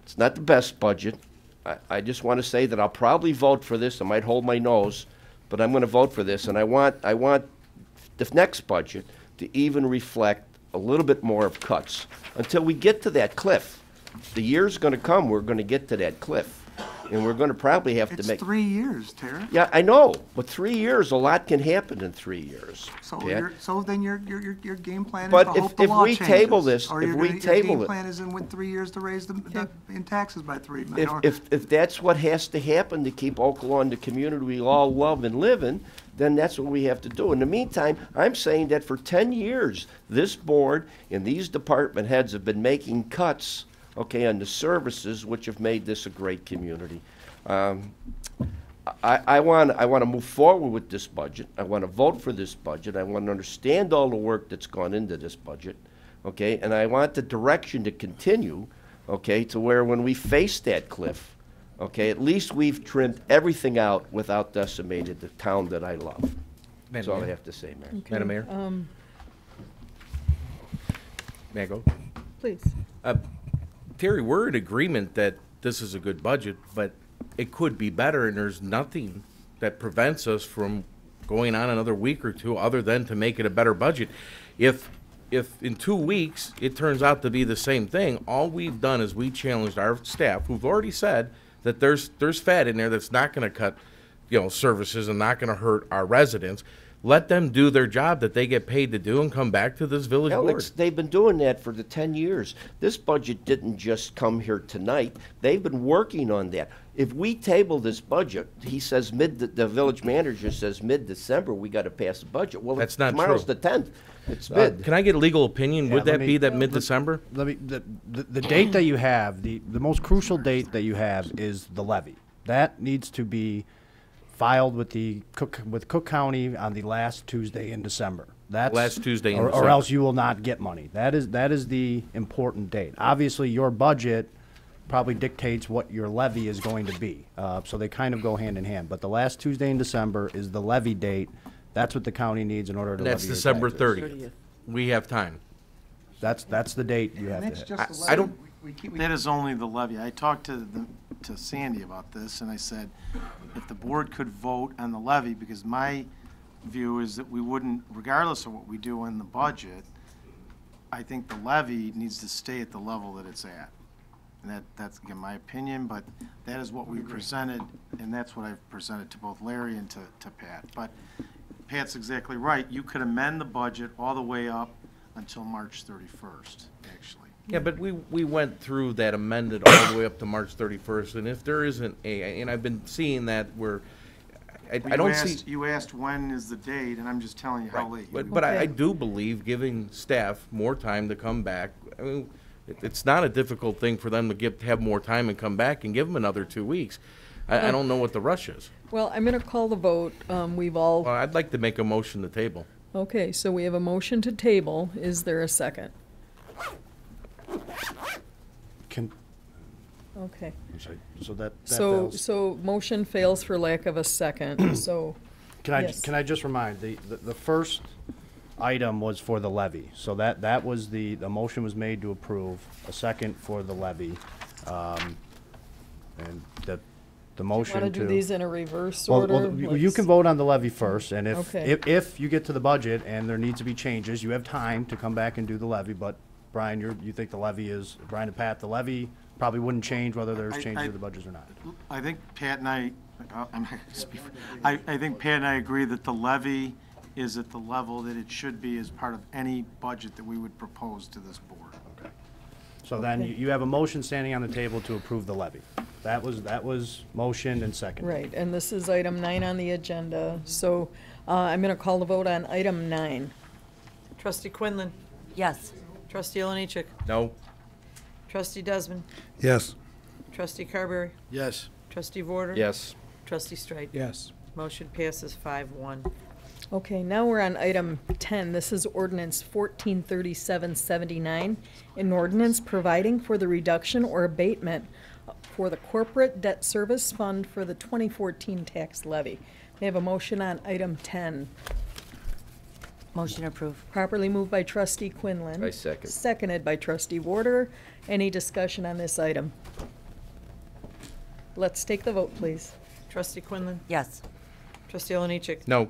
It's not the best budget. I just want to say that I'll probably vote for this. I might hold my nose, but I'm going to vote for this, and I want the next budget to even reflect a little bit more of cuts until we get to that cliff. The year's going to come, we're going to get to that cliff. And we're going to probably have to make... It's 3 years, Terry. Yeah, I know, but 3 years, a lot can happen in 3 years. So Pat. then your game plan is But to hope the law changes. table this, Or if your we table game it- plan is in 3 years to raise the in taxes by 3 million. If that's what has to happen to keep Oak Lawn the community we all love and live in, then that's what we have to do. In the meantime, I'm saying that for 10 years, this board and these department heads have been making cuts, okay, on the services which have made this a great community. I want to move forward with this budget. I want to vote for this budget. I want to understand all the work that's gone into this budget, okay? And I want the direction to continue, okay, to where when we face that cliff, okay, at least we've trimmed everything out without decimated the town that I love. That's all I have to say, Mayor. Okay, Madam Mayor? May I go? Please. Terry, we're in agreement that this is a good budget, but it could be better, and there's nothing that prevents us from going on another week or two other than to make it a better budget. If in 2 weeks it turns out to be the same thing, all we've done is we challenged our staff, who've already said that there's fat in there that's not going to cut, services and not going to hurt our residents. Let them do their job that they get paid to do and come back to this village board. Alex, they've been doing that for the 10 years. This budget didn't just come here tonight. They've been working on that. If we table this budget, he says the village manager says mid-December we got to pass the budget. Well, That's not tomorrow's true. the 10th. It's mid. Can I get a legal opinion? Yeah, Would let that me- be that mid-December? The date that you have, the most crucial date that you have is the levy. That needs to be filed with Cook County on the last Tuesday in December. That's Last Tuesday in or December. else you will not get money. That is the important date. Obviously, your budget probably dictates what your levy is going to be. So they kind of go hand in hand. But the last Tuesday in December is the levy date That's what the county needs in order to And that's levy your December taxes. 30th. We have time. That's the date you have to That's hit. just the I don't- levy. That is only the levy. I talked to Sandy about this, and I said, if the board could vote on the levy, because my view is that we wouldn't, regardless of what we do in the budget, I think the levy needs to stay at the level that it's at. And that's, again, my opinion, but that is what we presented, and that's what I've presented to both Larry and to Pat. But Pat's exactly right. You could amend the budget all the way up until March 31st, actually. Yeah, but we went through that amended all the way up to March 31st, and if there isn't and I've been seeing that where, I don't see. You asked when is the date, and I'm just telling you how late. But I do believe giving staff more time to come back, I mean, it's not a difficult thing for them to have more time and come back and give them another 2 weeks. I don't know what the rush is. Well, I'm going to call the vote. We've all, Well, I'd like to make a motion to table. okay, so we have a motion to table. Is there a second? Can, Okay. I'm sorry, so that So, fails. so motion fails for lack of a second, so, yes. Can I just remind, the first item was for the levy, so that was the motion was made to approve, a second for the levy. And the motion Want to do these in a reverse Well, order? you can vote on the levy first, and Okay. if you get to the budget and there needs to be changes, you have time to come back and do the levy, but Brian, you think the levy is, Brian and Pat, the levy probably wouldn't change whether there's changes to the budgets or not. I think Pat and I think Pat and I agree that the levy is at the level that it should be as part of any budget that we would propose to this board. Okay. So then you have a motion standing on the table to approve the levy. That was motioned and seconded. Right, and this is item 9 on the agenda, so I'm going to call the vote on item 9. Trustee Quinlan. Yes. Trustee Oliniechek. No? Trustee Desmond. Yes. Trustee Carberry. Yes. Trustee Vorder. Yes. Trustee Streit. Yes. Motion passes 5-1. Okay, now we're on item 10. This is ordinance 143779, an ordinance providing for the reduction or abatement for the corporate debt service fund for the 2014 tax levy. May I have a motion on item 10? Motion approved. Properly moved by trustee Quinlan. I second. Seconded by trustee Warder. Any discussion on this item? Let's take the vote, please. Trustee Quinlan. Yes. Trustee Oliniechek. No.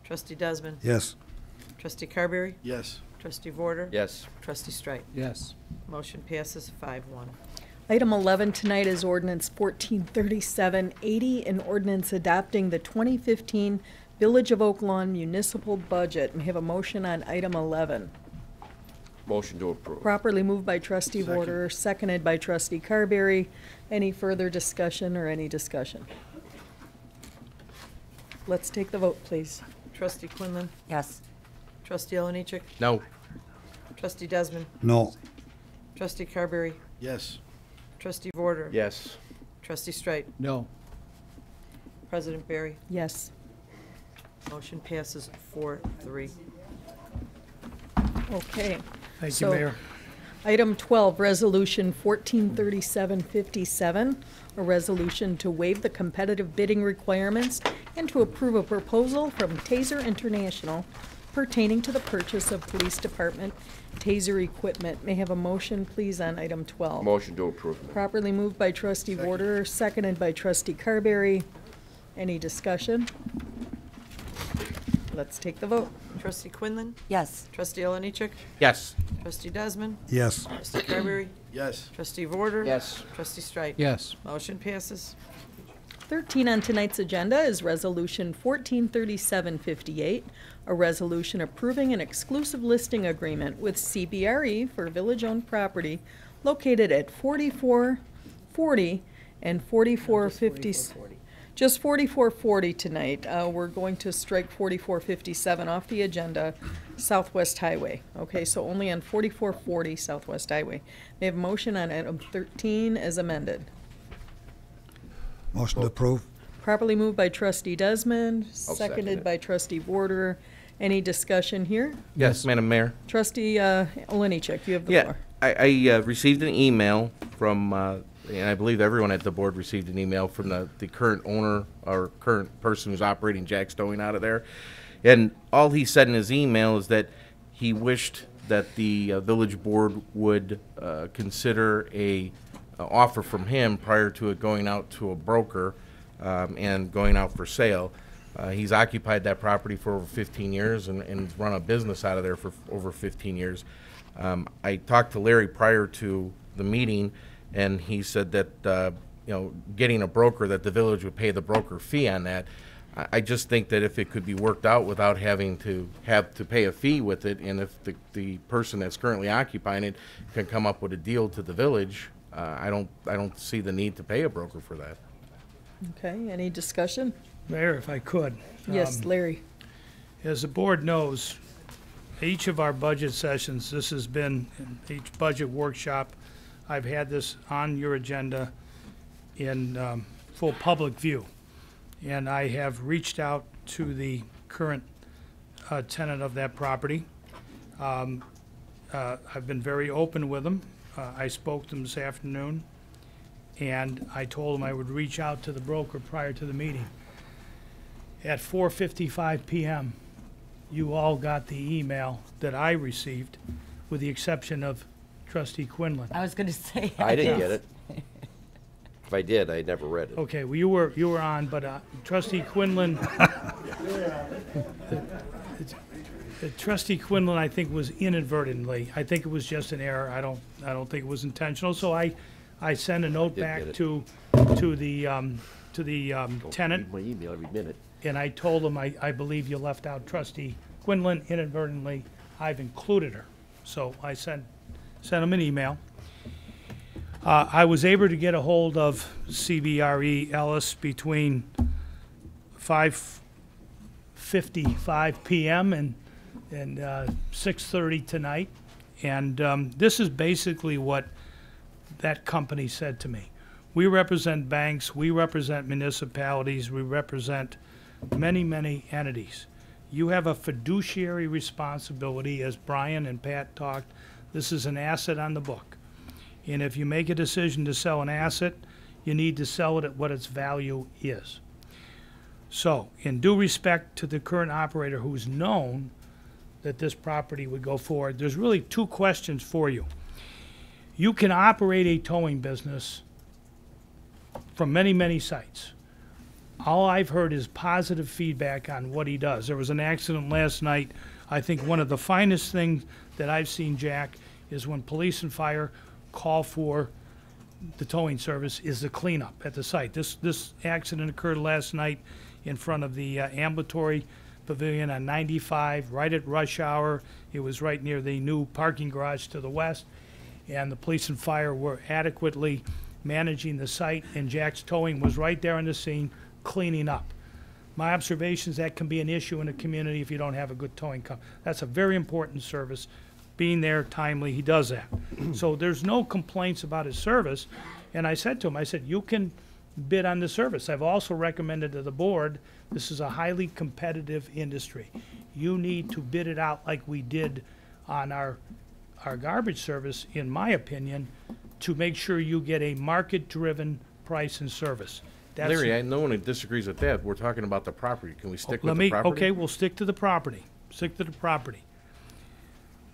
Trustee Desmond. Yes. Trustee Carberry. Yes. Trustee Vorder. Yes. Trustee Streit. Yes. Motion passes 5-1. Item 11 tonight is ordinance 143780, an ordinance adopting the 2015 Village of Oak Lawn municipal budget. May I have a motion on item 11? Motion to approve. Properly moved by trustee Second. Warder, seconded by trustee Carberry. Any further discussion or any discussion? Let's take the vote, please. Trustee Quinlan. Yes. Trustee Oliniechek. No. Trustee Desmond. No. Trustee Carberry. Yes. Trustee Vorder. Yes. Trustee Streit. No. President Barry. Yes. Motion passes 4-3. Okay. Thank you, So, Mayor. Item 12, Resolution 143757, a resolution to waive the competitive bidding requirements and to approve a proposal from Taser International pertaining to the purchase of police department Taser equipment. May I have a motion, please, on item 12? Motion to approve. Properly moved by trustee Warder, seconded by trustee Carberry. Any discussion? Let's take the vote. Trustee Quinlan. Yes. Trustee Oliniechek. Yes. Trustee Desmond. Yes. Trustee Carberry. Yes. Trustee Vorder. Yes. Trustee Streit. Yes. Motion passes. 13 on tonight's agenda is Resolution 143758, a resolution approving an exclusive listing agreement with CBRE for village-owned property located at 4440 and 4450. Just 4440 tonight. We're going to strike 4457 off the agenda, Southwest Highway. Okay, so only on 4440 Southwest Highway. May I have a motion on item 13 as amended? Motion to approve. Properly moved by trustee Desmond, second seconded it. by trustee Warder. Any discussion here? Yes, Madam Mayor. Trustee Oliniechek, you have the Yeah, floor. I received an email from, and I believe everyone at the board received an email from the current owner or current person who's operating Jack Stowing out of there. And all he said in his email is that he wished that the village board would consider a offer from him prior to it going out to a broker and going out for sale. He's occupied that property for over 15 years and run a business out of there for over 15 years. I talked to Larry prior to the meeting, and he said that getting a broker, that the village would pay the broker fee on that. I just think that if it could be worked out without having to pay a fee with it, and if the person that's currently occupying it can come up with a deal to the village, I don't see the need to pay a broker for that. Okay, any discussion? Mayor, if I could. Yes, Larry. As the board knows, each of our budget sessions, this has been, in each budget workshop, I've had this on your agenda in full public view. And I have reached out to the current tenant of that property. I've been very open with them. I spoke to them this afternoon, and I told them I would reach out to the broker prior to the meeting. At 4:55 p.m., you all got the email that I received, with the exception of Trustee Quinlan. I was going to say. I didn't get it. If I did, I never read it. Okay, well, you were on, but Trustee Quinlan, Trustee Quinlan, I think, was inadvertently. I think it was just an error. I don't think it was intentional. So I sent a note back to the tenant. My email every minute. And I told him, I believe you left out Trustee Quinlan inadvertently. I've included her. So I sent him an email. I was able to get a hold of CBRE Ellis between 5:55 p.m. and 6:30 tonight. And this is basically what that company said to me. We represent banks, we represent municipalities, we represent many, many entities. You have a fiduciary responsibility, as Brian and Pat talked. This is an asset on the book. And if you make a decision to sell an asset, you need to sell it at what its value is. So, in due respect to the current operator who's known that this property would go forward, there's really two questions for you. You can operate a towing business from many, many sites. All I've heard is positive feedback on what he does. There was an accident last night. I think one of the finest things that I've seen, Jack, is when police and fire call for the towing service is the cleanup at the site. This accident occurred last night in front of the ambulatory pavilion on 95, right at rush hour. It was right near the new parking garage to the west, and the police and fire were adequately managing the site, and Jack's Towing was right there on the scene cleaning up. My observation is that can be an issue in a community if you don't have a good towing company. That's a very important service. Being there timely, he does that. So there's no complaints about his service. And I said to him, I said, you can bid on the service. I've also recommended to the board, this is a highly competitive industry. You need to bid it out like we did on our garbage service, in my opinion, to make sure you get a market-driven price and service. That's Larry, no one disagrees with that. We're talking about the property. Can we stick with the property? Okay, we'll stick to the property. Stick to the property.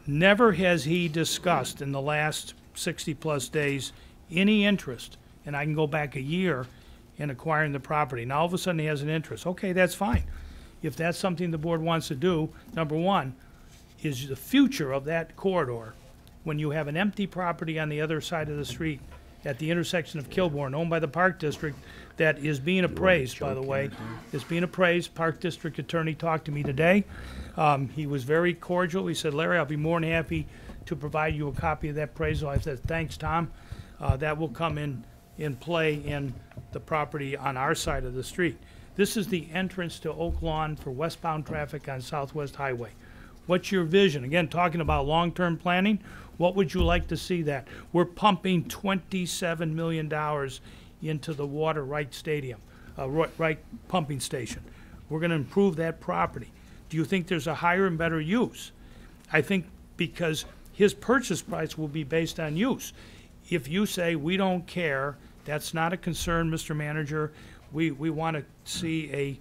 Never has he discussed in the last 60-plus days any interest, and I can go back a year, in acquiring the property. Now, all of a sudden, he has an interest. Okay, that's fine. If that's something the board wants to do, number one, is the future of that corridor, when you have an empty property on the other side of the street at the intersection of Kilbourne, owned by the Park District, that is being appraised, by the way. It's being appraised. Park District attorney talked to me today. He was very cordial. He said, Larry, I'll be more than happy to provide you a copy of that appraisal. I said, thanks, Tom. That will come in play in the property on our side of the street. This is the entrance to Oak Lawn for westbound traffic on Southwest Highway. What's your vision? Again, talking about long-term planning, what would you like to see that? We're pumping $27 million into the Water Right Stadium, Right pumping station. We're going to improve that property. Do you think there's a higher and better use? I think because his purchase price will be based on use. If you say we don't care, that's not a concern, Mr. Manager. We want to see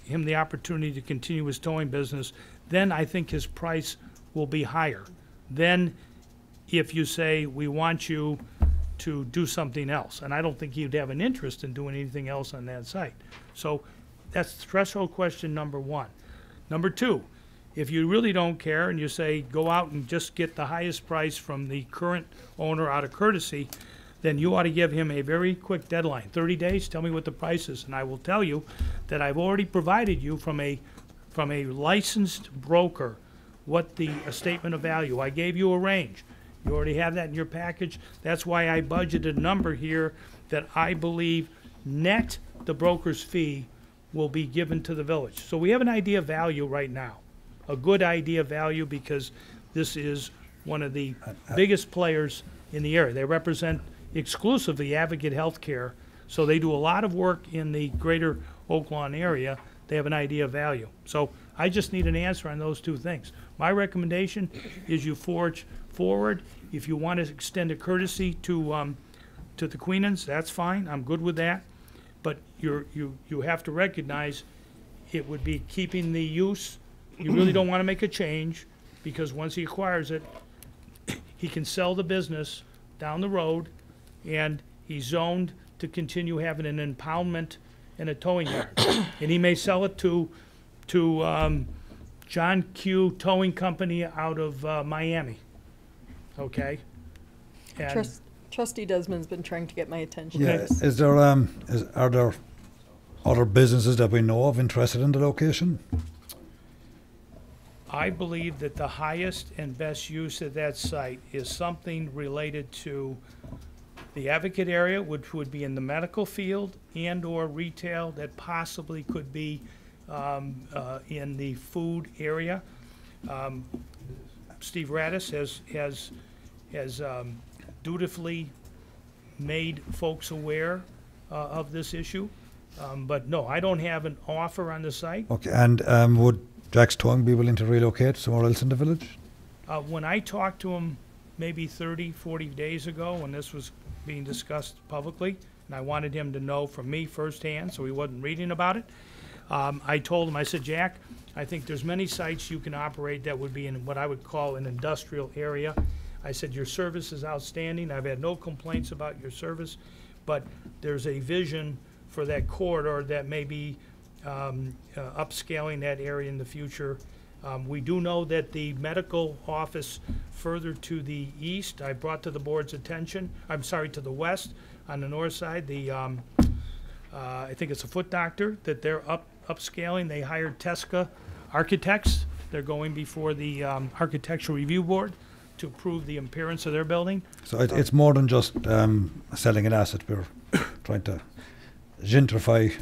him the opportunity to continue his towing business, then I think his price will be higher. Then if you say, we want you to do something else, and I don't think he'd have an interest in doing anything else on that site. So that's threshold question number one. Number two, if you really don't care and you say, go out and just get the highest price from the current owner out of courtesy, then you ought to give him a very quick deadline, 30 days, tell me what the price is. And I will tell you that I've already provided you from a licensed broker what the statement of value. I gave you a range. You already have that in your package. That's why I budgeted a number here that I believe net the broker's fee will be given to the village. So we have an idea of value right now, a good idea of value, because this is one of the biggest players in the area. They represent exclusively Advocate Healthcare, so they do a lot of work in the greater Oak Lawn area. They have an idea of value. So I just need an answer on those two things. My recommendation is you forge forward. If you want to extend a courtesy to the Queenans, that's fine. I'm good with that. But you have to recognize it would be keeping the use. You really don't want to make a change, because once he acquires it, he can sell the business down the road, and he's zoned to continue having an impoundment and a towing yard. And he may sell it to John Q. Towing Company out of Miami. Okay? And Trustee Desmond's been trying to get my attention. Yeah, is there, are there other businesses that we know of interested in the location? I believe that the highest and best use of that site is something related to the Advocate area, which would be in the medical field and/or retail that possibly could be in the food area. Steve Radis has dutifully made folks aware of this issue. But no, I don't have an offer on the site. Okay, and would Jack's Towing be willing to relocate somewhere else in the village? When I talked to him maybe 30, 40 days ago, when this was being discussed publicly, and I wanted him to know from me firsthand, so he wasn't reading about it, I told him, I said, Jack, I think there's many sites you can operate that would be in what I would call an industrial area. I said, your service is outstanding. I've had no complaints about your service, but there's a vision for that corridor that may be upscaling that area in the future. We do know that the medical office further to the east, I brought to the board's attention, to the west, on the north side, the I think it's a foot doctor, that they're upscaling. They hired Tesca architects. They're going before the Architectural Review Board to approve the appearance of their building. So it's more than just selling an asset. We're trying to gentrify,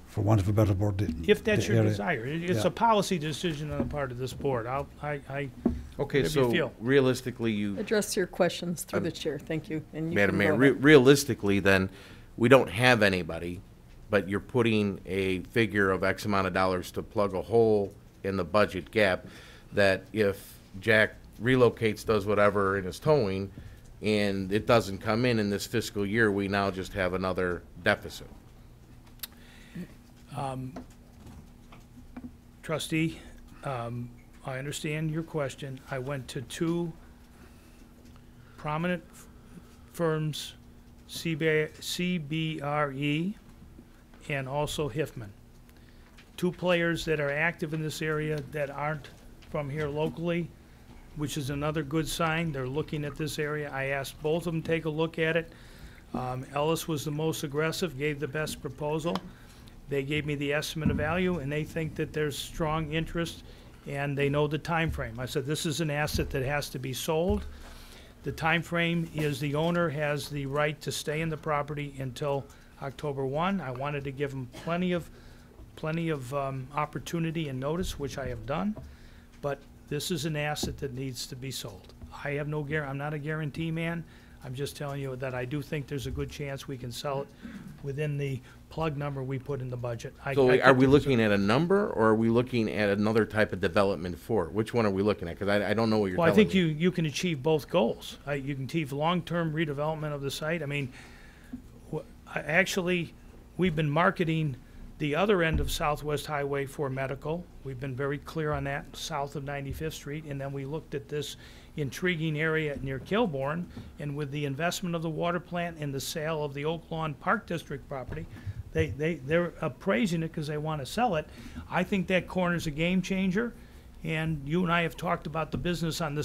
for want of a better word, if that's your area. desire. It's Yeah. a policy decision on the part of this board. Okay, whatever you so feel. realistically, you, Address your questions through the chair. Thank you. And you Madam can Mayor, go ahead. realistically, then, we don't have anybody, but you're putting a figure of X amount of dollars to plug a hole in the budget gap, that if Jack relocates, does whatever in his towing, and it doesn't come in this fiscal year, we now just have another deficit. Trustee, I understand your question. I went to two prominent firms, CBRE and also Hiffman. Two players that are active in this area that aren't from here locally, which is another good sign. They're looking at this area. I asked both of them to take a look at it. Ellis was the most aggressive, gave the best proposal. They gave me the estimate of value, and they think that there's strong interest, and they know the time frame. I said, this is an asset that has to be sold. The time frame is the owner has the right to stay in the property until October 1. I wanted to give them plenty of opportunity and notice, which I have done, but this is an asset that needs to be sold. I have no I'm not a guarantee man. I'm just telling you that I do think there's a good chance we can sell it within the plug number we put in the budget. So are we looking at a number, or are we looking at another type of development for it? Which one are we looking at? Because I don't know what you're Well, I telling think me. you can achieve both goals. You can achieve long-term redevelopment of the site. I mean, actually, we've been marketing the other end of Southwest Highway for medical. We've been very clear on that, south of 95th Street. And then we looked at this intriguing area near Kilbourne, and with the investment of the water plant and the sale of the Oak Lawn Park District property, they're appraising it because they want to sell it. I think that corner's a game changer, and you and I have talked about the business on the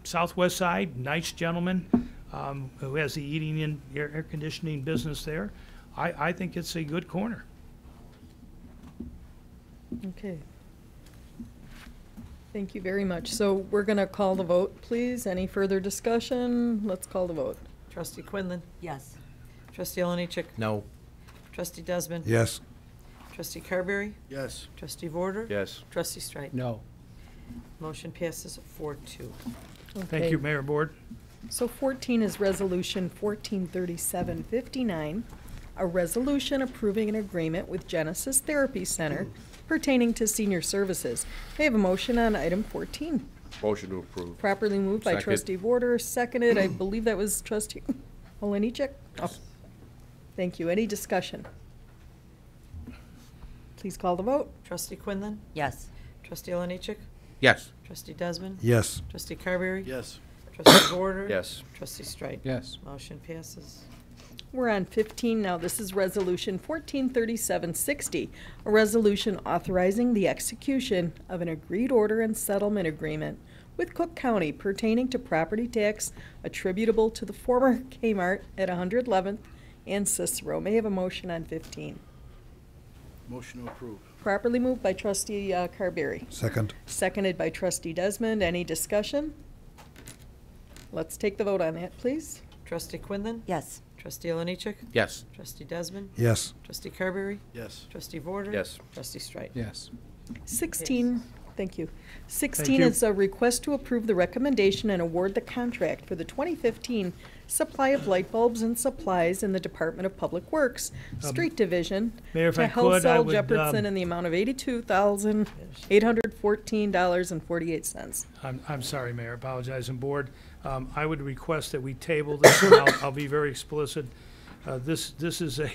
southwest side. Nice gentleman who has the heating and air conditioning business there. I think it's a good corner. Okay. Thank you very much. So we're going to call the vote, please. Any further discussion? Let's call the vote. Trustee Quinlan. Yes. Trustee Oliniechek. No. Trustee Desmond. Yes. Trustee Carberry. Yes. Trustee Vorder. Yes. Trustee Strike. No. Motion passes 4-2. Thank Okay. you, Mayor Board. So 14 is Resolution 143759, a resolution approving an agreement with Genesis Therapy Center pertaining to senior services. May I have a motion on item 14? Motion to approve. Properly moved by Second. trustee Vorder, seconded, I believe that was trustee Oliniechek? Oh, thank you. Any discussion? Please call the vote. Trustee Quinlan. Yes. Trustee Oliniechek. Yes. Trustee Desmond. Yes. Trustee Carberry. Yes. Trustee Vorder. Yes. Trustee Strike. Yes. Motion passes. We're on 15 now. This is Resolution 143760, a resolution authorizing the execution of an agreed order and settlement agreement with Cook County pertaining to property tax attributable to the former Kmart at 111th and Cicero. May I have a motion on 15? Motion to approve. Properly moved by trustee Carberry. Second. Seconded by trustee Desmond. Any discussion? Let's take the vote on that, please. Trustee Quinlan. Yes. Trustee Oliniechek. Yes. Trustee Desmond. Yes. Trustee Carberry. Yes. Trustee Vorder. Yes. Trustee Strike. Yes. 16, thank you. 16 Thank you. is a request to approve the recommendation and award the contract for the 2015 supply of light bulbs and supplies in the Department of Public Works, Street Division, Mayor, if to I could, I Helsel would, Jefferson in the amount of $82,814.48. I'm sorry, Mayor, apologize, and Board. I would request that we table this, and I'll be very explicit. This is an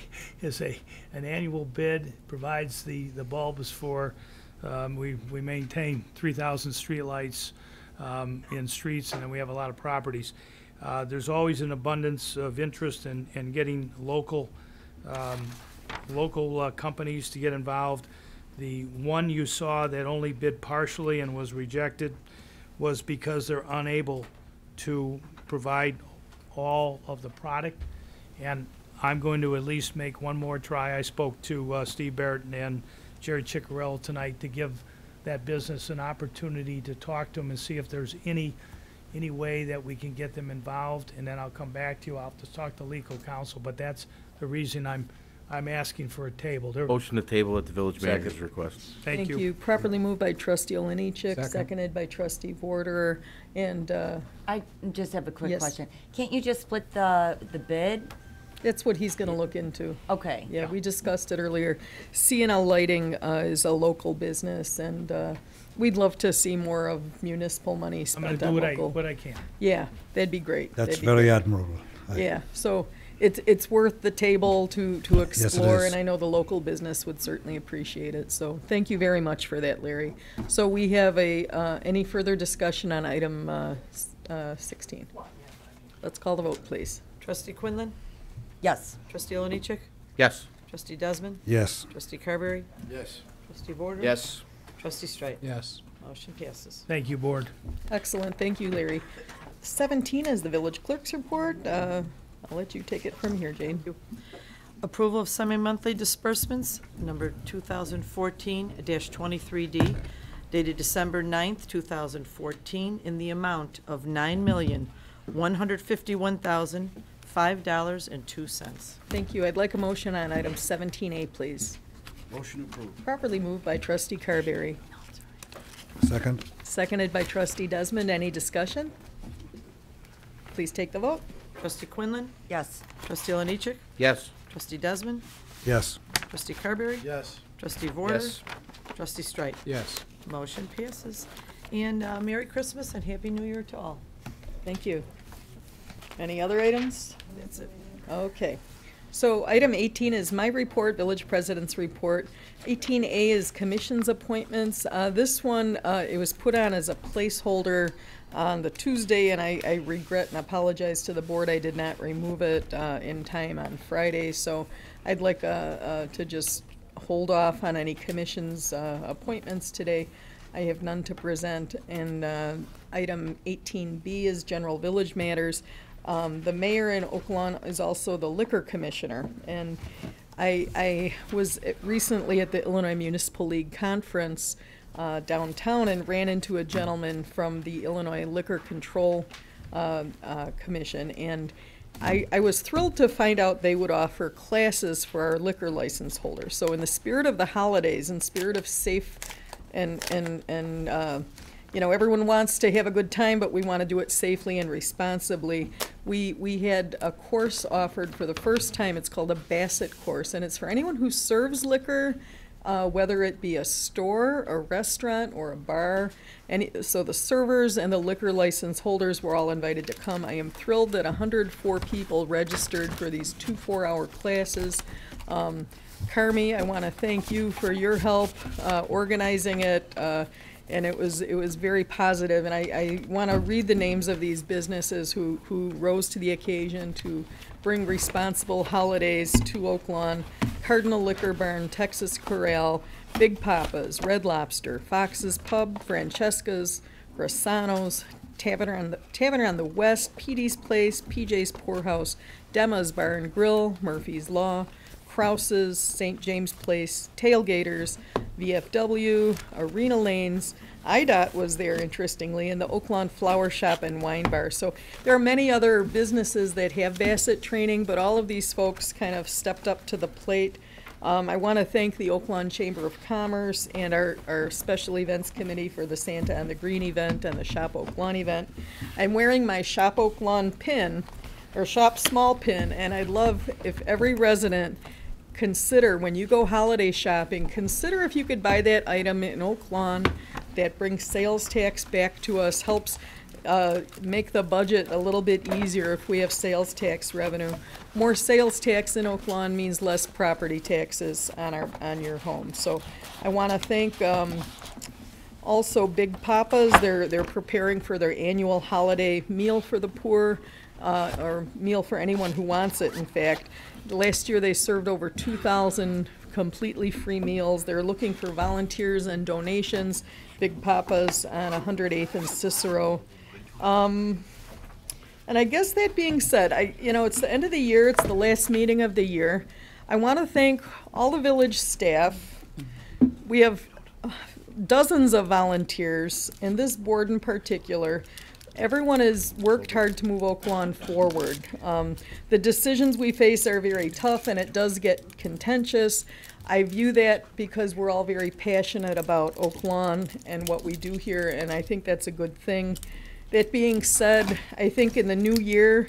annual bid, provides the bulbs for, we maintain 3,000 streetlights in streets, and then we have a lot of properties. There's always an abundance of interest in getting local companies to get involved. The one you saw that only bid partially and was rejected was because they're unable to provide all of the product. And I'm going to at least make one more try. I spoke to Steve Barrett and Jerry Ciccarello tonight to give that business an opportunity to talk to them and see if there's any way that we can get them involved, and then I'll come back to you. I'll have to talk to legal counsel, but that's the reason I'm asking for a table. Motion to table at the village manager's request. Thank you. Properly moved by trustee Oliniechek, Second. seconded by trustee Vorder, and I just have a quick Yes. question. Can't you just split the bid? that's what he's gonna look into. Okay. Yeah, we discussed it earlier. CNL Lighting is a local business, and we'd love to see more of municipal money I'm gonna spent do on what local. I can. Yeah, that'd be great. That's That'd be very great. admirable. Yeah, so it's worth the table to explore, is. and I know the local business would certainly appreciate it. So thank you very much for that, Larry. So we have any further discussion on item 16? Let's call the vote, please. Trustee Quinlan. Yes. Trustee Oliniechek. Yes. Trustee Desmond. Yes. Trustee Carberry. Yes. Trustee Vorder. Yes. Trustee Strike. Yes. Motion passes. Thank you, Board. Excellent, thank you, Larry. 17 is the village clerk's report. I'll let you take it from here, Jane. Approval of semi-monthly disbursements, number 2014-23D, dated December 9th, 2014, in the amount of $9,151,005.02. Thank you. I'd like a motion on item 17A, please. Motion approved. Properly moved by trustee Carberry, Second. seconded by trustee Desmond. Any discussion? Please take the vote. Trustee Quinlan. Yes. Trustee Oliniechek. Yes. Trustee Desmond. Yes. Trustee Carberry. Yes. Trustee Vorder. Yes. Trustee Strike. Yes. Motion passes. And Merry Christmas and Happy New Year to all. Thank you. Any other items? That's it. Okay. So item 18 is my report, village president's report. 18A is commissions appointments. This one, it was put on as a placeholder on the Tuesday, and I regret and apologize to the board. I did not remove it in time on Friday, so I'd like to just hold off on any commissions appointments today. I have none to present. And item 18B is general village matters. The mayor in Oak Lawn is also the liquor commissioner, and I was recently at the Illinois Municipal League conference downtown and ran into a gentleman from the Illinois Liquor Control Commission, and I was thrilled to find out they would offer classes for our liquor license holders. So in the spirit of the holidays, in spirit of safe and you know, everyone wants to have a good time, but we want to do it safely and responsibly. We had a course offered for the first time. It's called a Bassett course, and it's for anyone who serves liquor, whether it be a store, a restaurant, or a bar. And so the servers and the liquor license holders were all invited to come. I am thrilled that 104 people registered for these 2 4-hour classes. Carmi, I want to thank you for your help organizing it. And it was very positive, and I want to read the names of these businesses who rose to the occasion to bring responsible holidays to Oak Lawn: Cardinal Liquor Barn, Texas Corral, Big Papa's, Red Lobster, Fox's Pub, Francesca's, Grassano's, Tavern on the West, Petey's Place, PJ's Poorhouse, Dema's Bar and Grill, Murphy's Law, Krause's, St. James Place, Tailgaters, VFW, Arena Lanes. IDOT was there, interestingly, and the Oak Lawn Flower Shop and Wine Bar. So there are many other businesses that have Bassett training, but all of these folks kind of stepped up to the plate. I want to thank the Oak Lawn Chamber of Commerce and our Special Events Committee for the Santa on the Green event and the Shop Oak Lawn event. I'm wearing my Shop Oak Lawn pin, or Shop Small pin, and I'd love if every resident consider, when you go holiday shopping, consider if you could buy that item in Oak Lawn. That brings sales tax back to us, helps make the budget a little bit easier if we have sales tax revenue. More sales tax in Oak Lawn means less property taxes on your home. So I want to thank also Big Papa's. They're preparing for their annual holiday meal for the poor, or meal for anyone who wants it, in fact. Last year they served over 2,000 completely free meals. They're looking for volunteers and donations. Big Papa's on 108th and Cicero. And I guess that being said, it's the end of the year. It's the last meeting of the year. I want to thank all the village staff. We have dozens of volunteers, and this board in particular. Everyone has worked hard to move Oak Lawn forward. The decisions we face are very tough, and it does get contentious. I view that because we're all very passionate about Oak Lawn and what we do here, and I think that's a good thing. That being said, I think in the new year,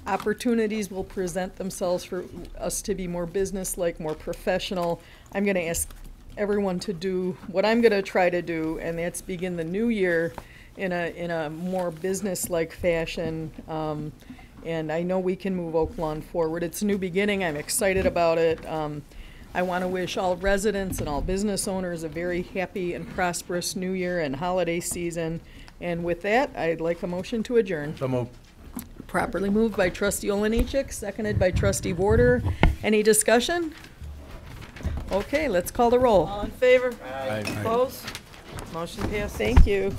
opportunities will present themselves for us to be more business-like, more professional. I'm going to ask everyone to do what I'm going to try to do, and that's begin the new year in a more business-like fashion, and I know we can move Oak Lawn forward. It's a new beginning. I'm excited about it. I want to wish all residents and all business owners a very happy and prosperous new year and holiday season. And with that, I'd like a motion to adjourn. So moved. Properly moved by Trustee Olenichik, seconded by Trustee Warder. Any discussion? Okay, let's call the roll. All in favor? Aye. Opposed? Motion passes. Thank you.